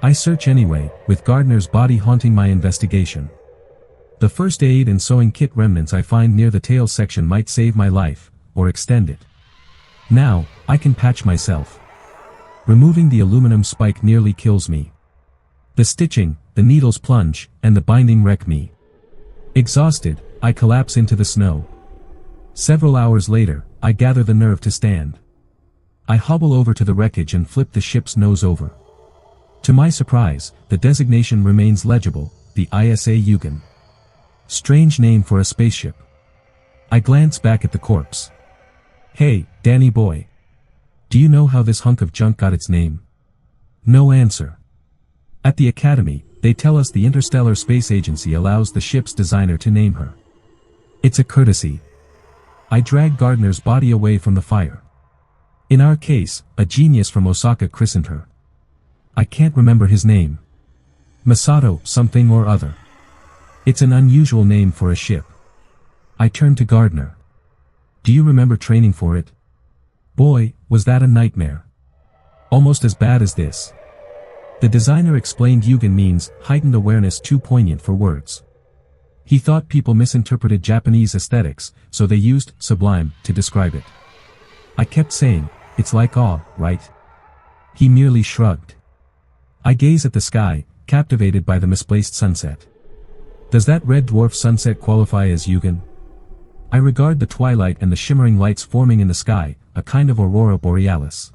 I search anyway, with Gardner's body haunting my investigation. The first aid and sewing kit remnants I find near the tail section might save my life, or extend it. Now, I can patch myself. Removing the aluminum spike nearly kills me. The stitching, the needles plunge, and the binding wreck me. Exhausted, I collapse into the snow. Several hours later, I gather the nerve to stand. I hobble over to the wreckage and flip the ship's nose over. To my surprise, the designation remains legible, the ISA Yugen. Strange name for a spaceship. I glance back at the corpse. Hey, Danny boy. Do you know how this hunk of junk got its name? No answer. At the Academy, they tell us the Interstellar Space Agency allows the ship's designer to name her. It's a courtesy. I drag Gardner's body away from the fire. In our case, a genius from Osaka christened her. I can't remember his name. Masato something or other. It's an unusual name for a ship. I turn to Gardner. Do you remember training for it? Boy, was that a nightmare. Almost as bad as this. The designer explained Yugen means heightened awareness too poignant for words. He thought people misinterpreted Japanese aesthetics, so they used sublime to describe it. I kept saying, it's like awe, right? He merely shrugged. I gaze at the sky, captivated by the misplaced sunset. Does that red dwarf sunset qualify as Yugen? I regard the twilight and the shimmering lights forming in the sky, a kind of aurora borealis.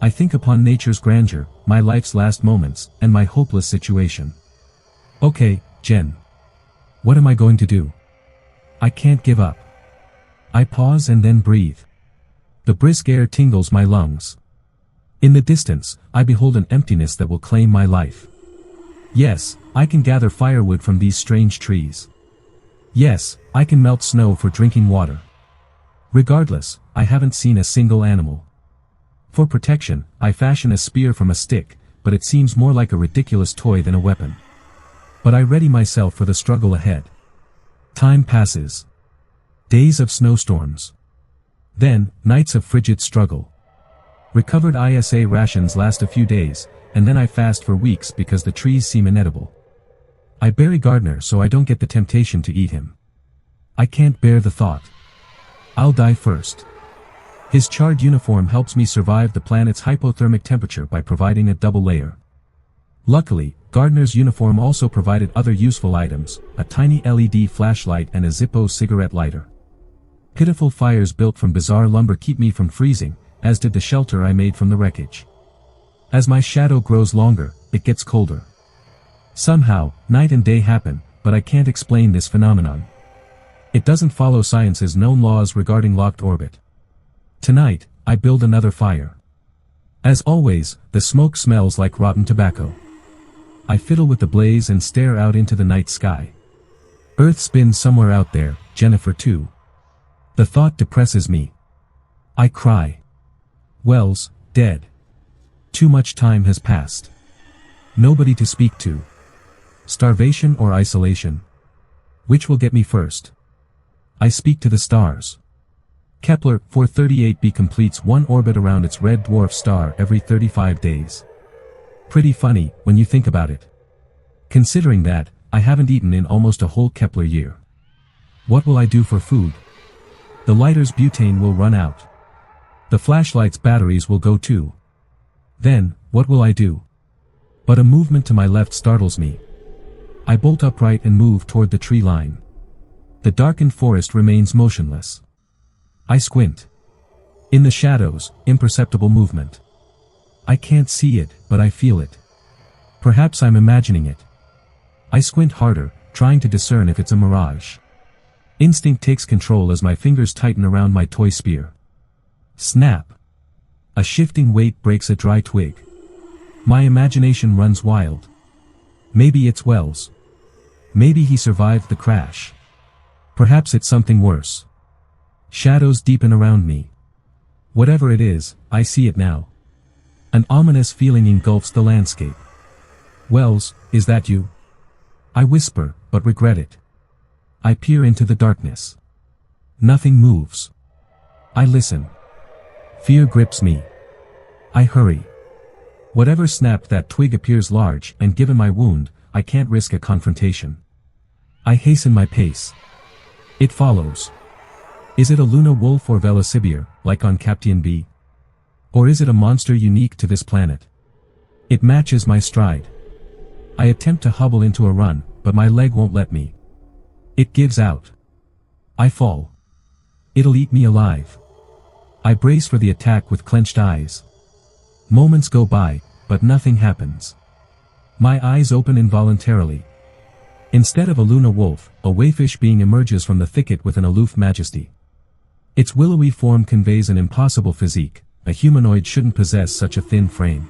I think upon nature's grandeur, my life's last moments, and my hopeless situation. Okay, Jen. What am I going to do? I can't give up. I pause and then breathe. The brisk air tingles my lungs. In the distance, I behold an emptiness that will claim my life. Yes, I can gather firewood from these strange trees. Yes, I can melt snow for drinking water. Regardless, I haven't seen a single animal. For protection, I fashion a spear from a stick, but it seems more like a ridiculous toy than a weapon. But I ready myself for the struggle ahead. Time passes. Days of snowstorms. Then, nights of frigid struggle. Recovered ISA rations last a few days, and then I fast for weeks because the trees seem inedible. I bury Gardner so I don't get the temptation to eat him. I can't bear the thought. I'll die first. His charred uniform helps me survive the planet's hypothermic temperature by providing a double layer. Luckily, Gardner's uniform also provided other useful items, a tiny LED flashlight and a Zippo cigarette lighter. Pitiful fires built from bizarre lumber keep me from freezing, as did the shelter I made from the wreckage. As my shadow grows longer, it gets colder. Somehow, night and day happen, but I can't explain this phenomenon. It doesn't follow science's known laws regarding locked orbit. Tonight, I build another fire. As always, the smoke smells like rotten tobacco. I fiddle with the blaze and stare out into the night sky. Earth spins somewhere out there, Jennifer too. The thought depresses me. I cry. Wells, dead. Too much time has passed. Nobody to speak to. Starvation or isolation? Which will get me first? I speak to the stars. Kepler 438b completes one orbit around its red dwarf star every 35 days. Pretty funny, when you think about it. Considering that, I haven't eaten in almost a whole Kepler year. What will I do for food? The lighter's butane will run out. The flashlight's batteries will go too. Then, what will I do? But a movement to my left startles me. I bolt upright and move toward the tree line. The darkened forest remains motionless. I squint. In the shadows, imperceptible movement. I can't see it, but I feel it. Perhaps I'm imagining it. I squint harder, trying to discern if it's a mirage. Instinct takes control as my fingers tighten around my toy spear. Snap. A shifting weight breaks a dry twig. My imagination runs wild. Maybe it's Wells. Maybe he survived the crash. Perhaps it's something worse. Shadows deepen around me. Whatever it is, I see it now. An ominous feeling engulfs the landscape. Wells, is that you? I whisper, but regret it. I peer into the darkness. Nothing moves. I listen. Fear grips me. I hurry. Whatever snapped that twig appears large, and given my wound, I can't risk a confrontation. I hasten my pace. It follows. Is it a Luna wolf or Velocibir, like on Captain B? Or is it a monster unique to this planet? It matches my stride. I attempt to hobble into a run, but my leg won't let me. It gives out. I fall. It'll eat me alive. I brace for the attack with clenched eyes. Moments go by, but nothing happens. My eyes open involuntarily. Instead of a Luna wolf, a wayfish being emerges from the thicket with an aloof majesty. Its willowy form conveys an impossible physique. A humanoid shouldn't possess such a thin frame.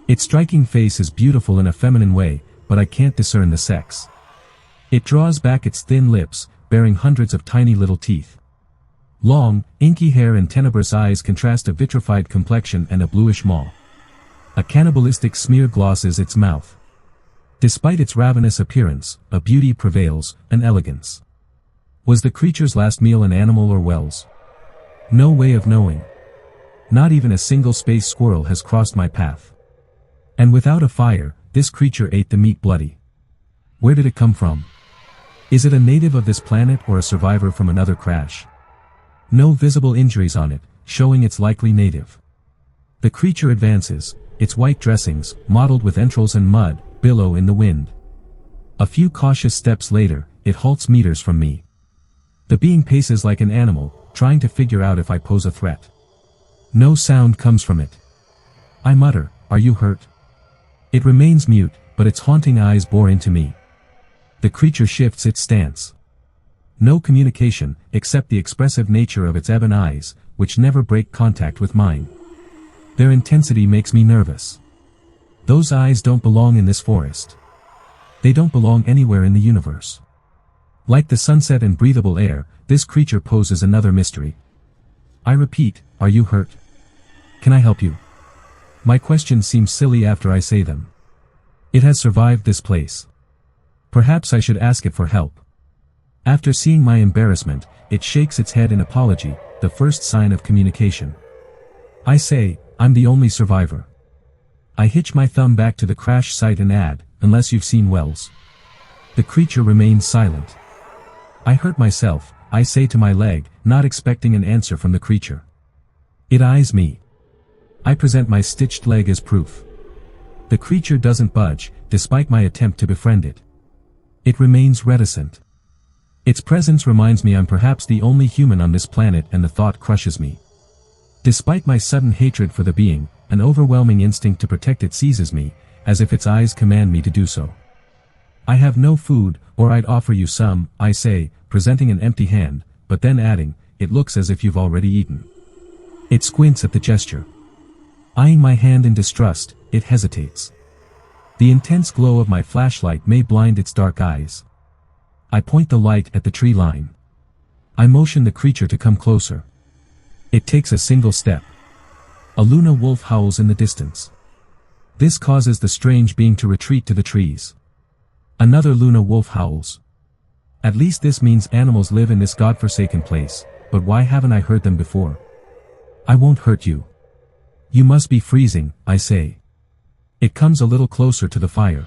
Its striking face is beautiful in a feminine way, but I can't discern the sex. It draws back its thin lips, bearing hundreds of tiny little teeth. Long, inky hair and tenebrous eyes contrast a vitrified complexion and a bluish maw. A cannibalistic smear glosses its mouth. Despite its ravenous appearance, a beauty prevails, an elegance. Was the creature's last meal an animal or Wells? No way of knowing. Not even a single space squirrel has crossed my path. And without a fire, this creature ate the meat bloody. Where did it come from? Is it a native of this planet or a survivor from another crash? No visible injuries on it, showing it's likely native. The creature advances, its white dressings, mottled with entrails and mud, billow in the wind. A few cautious steps later, it halts meters from me. The being paces like an animal, trying to figure out if I pose a threat. No sound comes from it. I mutter, "Are you hurt?" It remains mute, but its haunting eyes bore into me. The creature shifts its stance. No communication, except the expressive nature of its ebon eyes, which never break contact with mine. Their intensity makes me nervous. Those eyes don't belong in this forest. They don't belong anywhere in the universe. Like the sunset and breathable air, this creature poses another mystery. I repeat, "Are you hurt? Can I help you?" My questions seem silly after I say them. It has survived this place. Perhaps I should ask it for help. After seeing my embarrassment, it shakes its head in apology, the first sign of communication. I say, "I'm the only survivor." I hitch my thumb back to the crash site and add, "Unless you've seen Wells." The creature remains silent. I hurt myself, I say to my leg, not expecting an answer from the creature. It eyes me. I present my stitched leg as proof. The creature doesn't budge, despite my attempt to befriend it. It remains reticent. Its presence reminds me I'm perhaps the only human on this planet, and the thought crushes me. Despite my sudden hatred for the being, an overwhelming instinct to protect it seizes me, as if its eyes command me to do so. "I have no food, or I'd offer you some," I say, presenting an empty hand, but then adding, "It looks as if you've already eaten." It squints at the gesture. Eyeing my hand in distrust, it hesitates. The intense glow of my flashlight may blind its dark eyes. I point the light at the tree line. I motion the creature to come closer. It takes a single step. A Luna wolf howls in the distance. This causes the strange being to retreat to the trees. Another Luna wolf howls. At least this means animals live in this godforsaken place, but why haven't I heard them before? "I won't hurt you. You must be freezing," I say. It comes a little closer to the fire.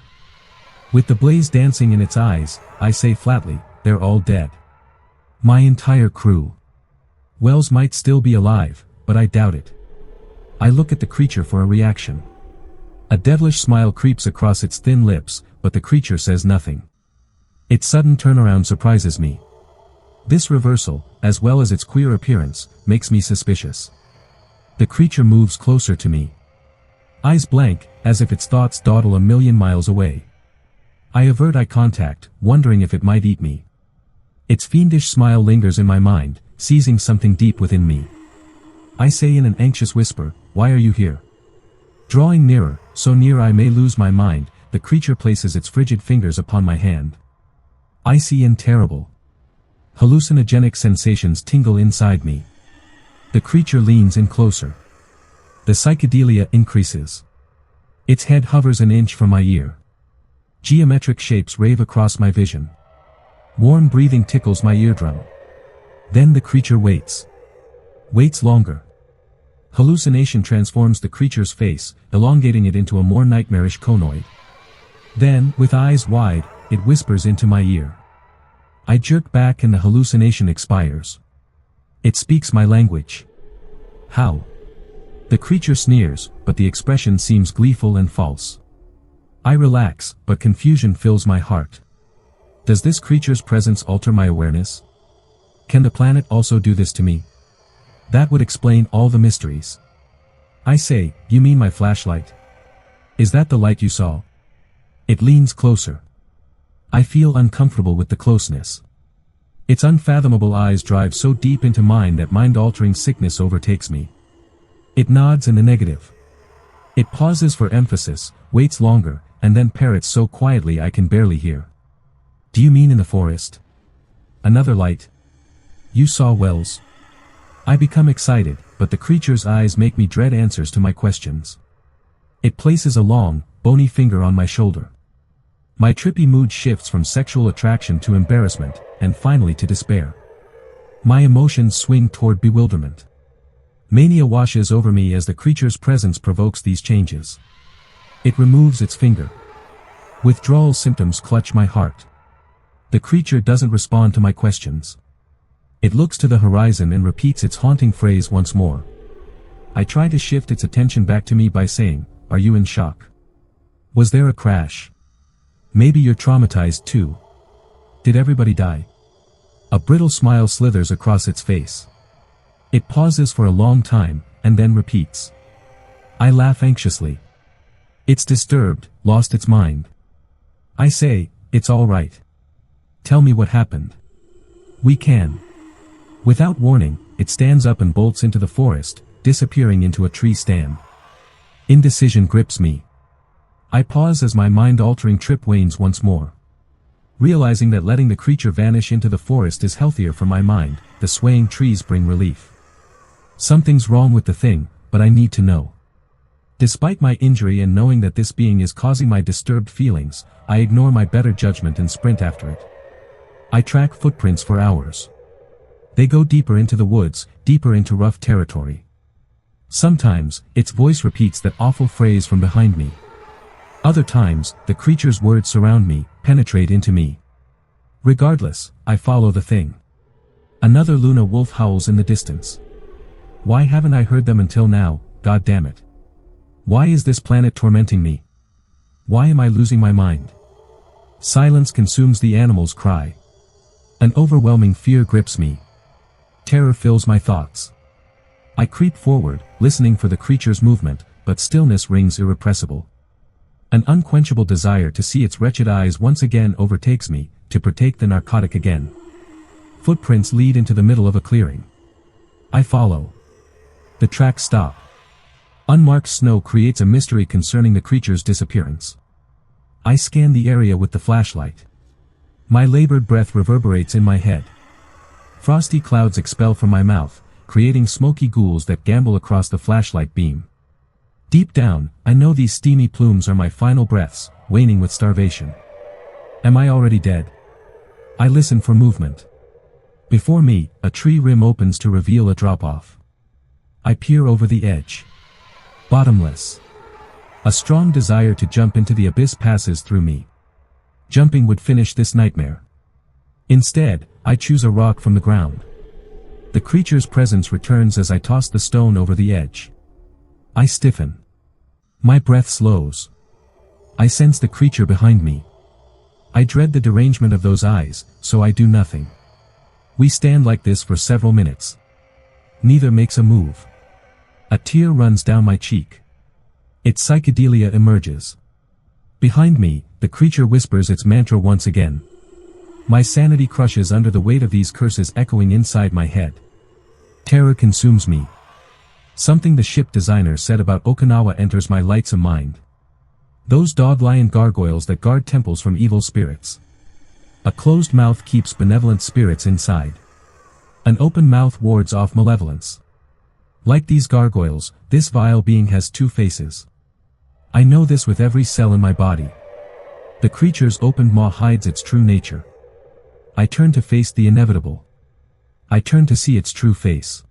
With the blaze dancing in its eyes, I say flatly, "They're all dead. My entire crew. Wells might still be alive, but I doubt it." I look at the creature for a reaction. A devilish smile creeps across its thin lips, but the creature says nothing. Its sudden turnaround surprises me. This reversal, as well as its queer appearance, makes me suspicious. The creature moves closer to me. Eyes blank, as if its thoughts dawdle a million miles away. I avert eye contact, wondering if it might eat me. Its fiendish smile lingers in my mind, seizing something deep within me. I say in an anxious whisper, "Why are you here?" Drawing nearer, so near I may lose my mind, the creature places its frigid fingers upon my hand. Icy and terrible. Hallucinogenic sensations tingle inside me. The creature leans in closer. The psychedelia increases. Its head hovers an inch from my ear. Geometric shapes rave across my vision. Warm breathing tickles my eardrum. Then the creature waits. Waits longer. Hallucination transforms the creature's face, elongating it into a more nightmarish conoid. Then, with eyes wide, it whispers into my ear. I jerk back and the hallucination expires. It speaks my language. How? The creature sneers, but the expression seems gleeful and false. I relax, but confusion fills my heart. Does this creature's presence alter my awareness? Can the planet also do this to me? That would explain all the mysteries. I say, "You mean my flashlight? Is that the light you saw?" It leans closer. I feel uncomfortable with the closeness. Its unfathomable eyes drive so deep into mine that mind-altering sickness overtakes me. It nods in the negative. It pauses for emphasis, waits longer, and then parrots so quietly I can barely hear. "Do you mean in the forest? Another light? You saw Wells?" I become excited, but the creature's eyes make me dread answers to my questions. It places a long, bony finger on my shoulder. My trippy mood shifts from sexual attraction to embarrassment, and finally to despair. My emotions swing toward bewilderment. Mania washes over me as the creature's presence provokes these changes. It removes its finger. Withdrawal symptoms clutch my heart. The creature doesn't respond to my questions. It looks to the horizon and repeats its haunting phrase once more. I try to shift its attention back to me by saying, "Are you in shock? Was there a crash? Maybe you're traumatized too. Did everybody die?" A brittle smile slithers across its face. It pauses for a long time, and then repeats. I laugh anxiously. It's disturbed, lost its mind. I say, "It's all right. Tell me what happened." "We can." Without warning, it stands up and bolts into the forest, disappearing into a tree stand. Indecision grips me. I pause as my mind-altering trip wanes once more. Realizing that letting the creature vanish into the forest is healthier for my mind, the swaying trees bring relief. Something's wrong with the thing, but I need to know. Despite my injury and knowing that this being is causing my disturbed feelings, I ignore my better judgment and sprint after it. I track footprints for hours. They go deeper into the woods, deeper into rough territory. Sometimes, its voice repeats that awful phrase from behind me. Other times, the creature's words surround me, penetrate into me. Regardless, I follow the thing. Another Luna wolf howls in the distance. Why haven't I heard them until now, God damn it? Why is this planet tormenting me? Why am I losing my mind? Silence consumes the animal's cry. An overwhelming fear grips me. Terror fills my thoughts. I creep forward, listening for the creature's movement, but stillness rings irrepressible. An unquenchable desire to see its wretched eyes once again overtakes me, to partake the narcotic again. Footprints lead into the middle of a clearing. I follow. The tracks stop. Unmarked snow creates a mystery concerning the creature's disappearance. I scan the area with the flashlight. My labored breath reverberates in my head. Frosty clouds expel from my mouth, creating smoky ghouls that gambol across the flashlight beam. Deep down, I know these steamy plumes are my final breaths, waning with starvation. Am I already dead? I listen for movement. Before me, a tree rim opens to reveal a drop-off. I peer over the edge. Bottomless. A strong desire to jump into the abyss passes through me. Jumping would finish this nightmare. Instead, I choose a rock from the ground. The creature's presence returns as I toss the stone over the edge. I stiffen. My breath slows. I sense the creature behind me. I dread the derangement of those eyes, so I do nothing. We stand like this for several minutes. Neither makes a move. A tear runs down my cheek. Its psychedelia emerges. Behind me, the creature whispers its mantra once again. My sanity crushes under the weight of these curses echoing inside my head. Terror consumes me. Something the ship designer said about Okinawa enters my lightsome mind. Those dog-lion gargoyles that guard temples from evil spirits. A closed mouth keeps benevolent spirits inside. An open mouth wards off malevolence. Like these gargoyles, this vile being has two faces. I know this with every cell in my body. The creature's opened maw hides its true nature. I turn to face the inevitable. I turn to see its true face.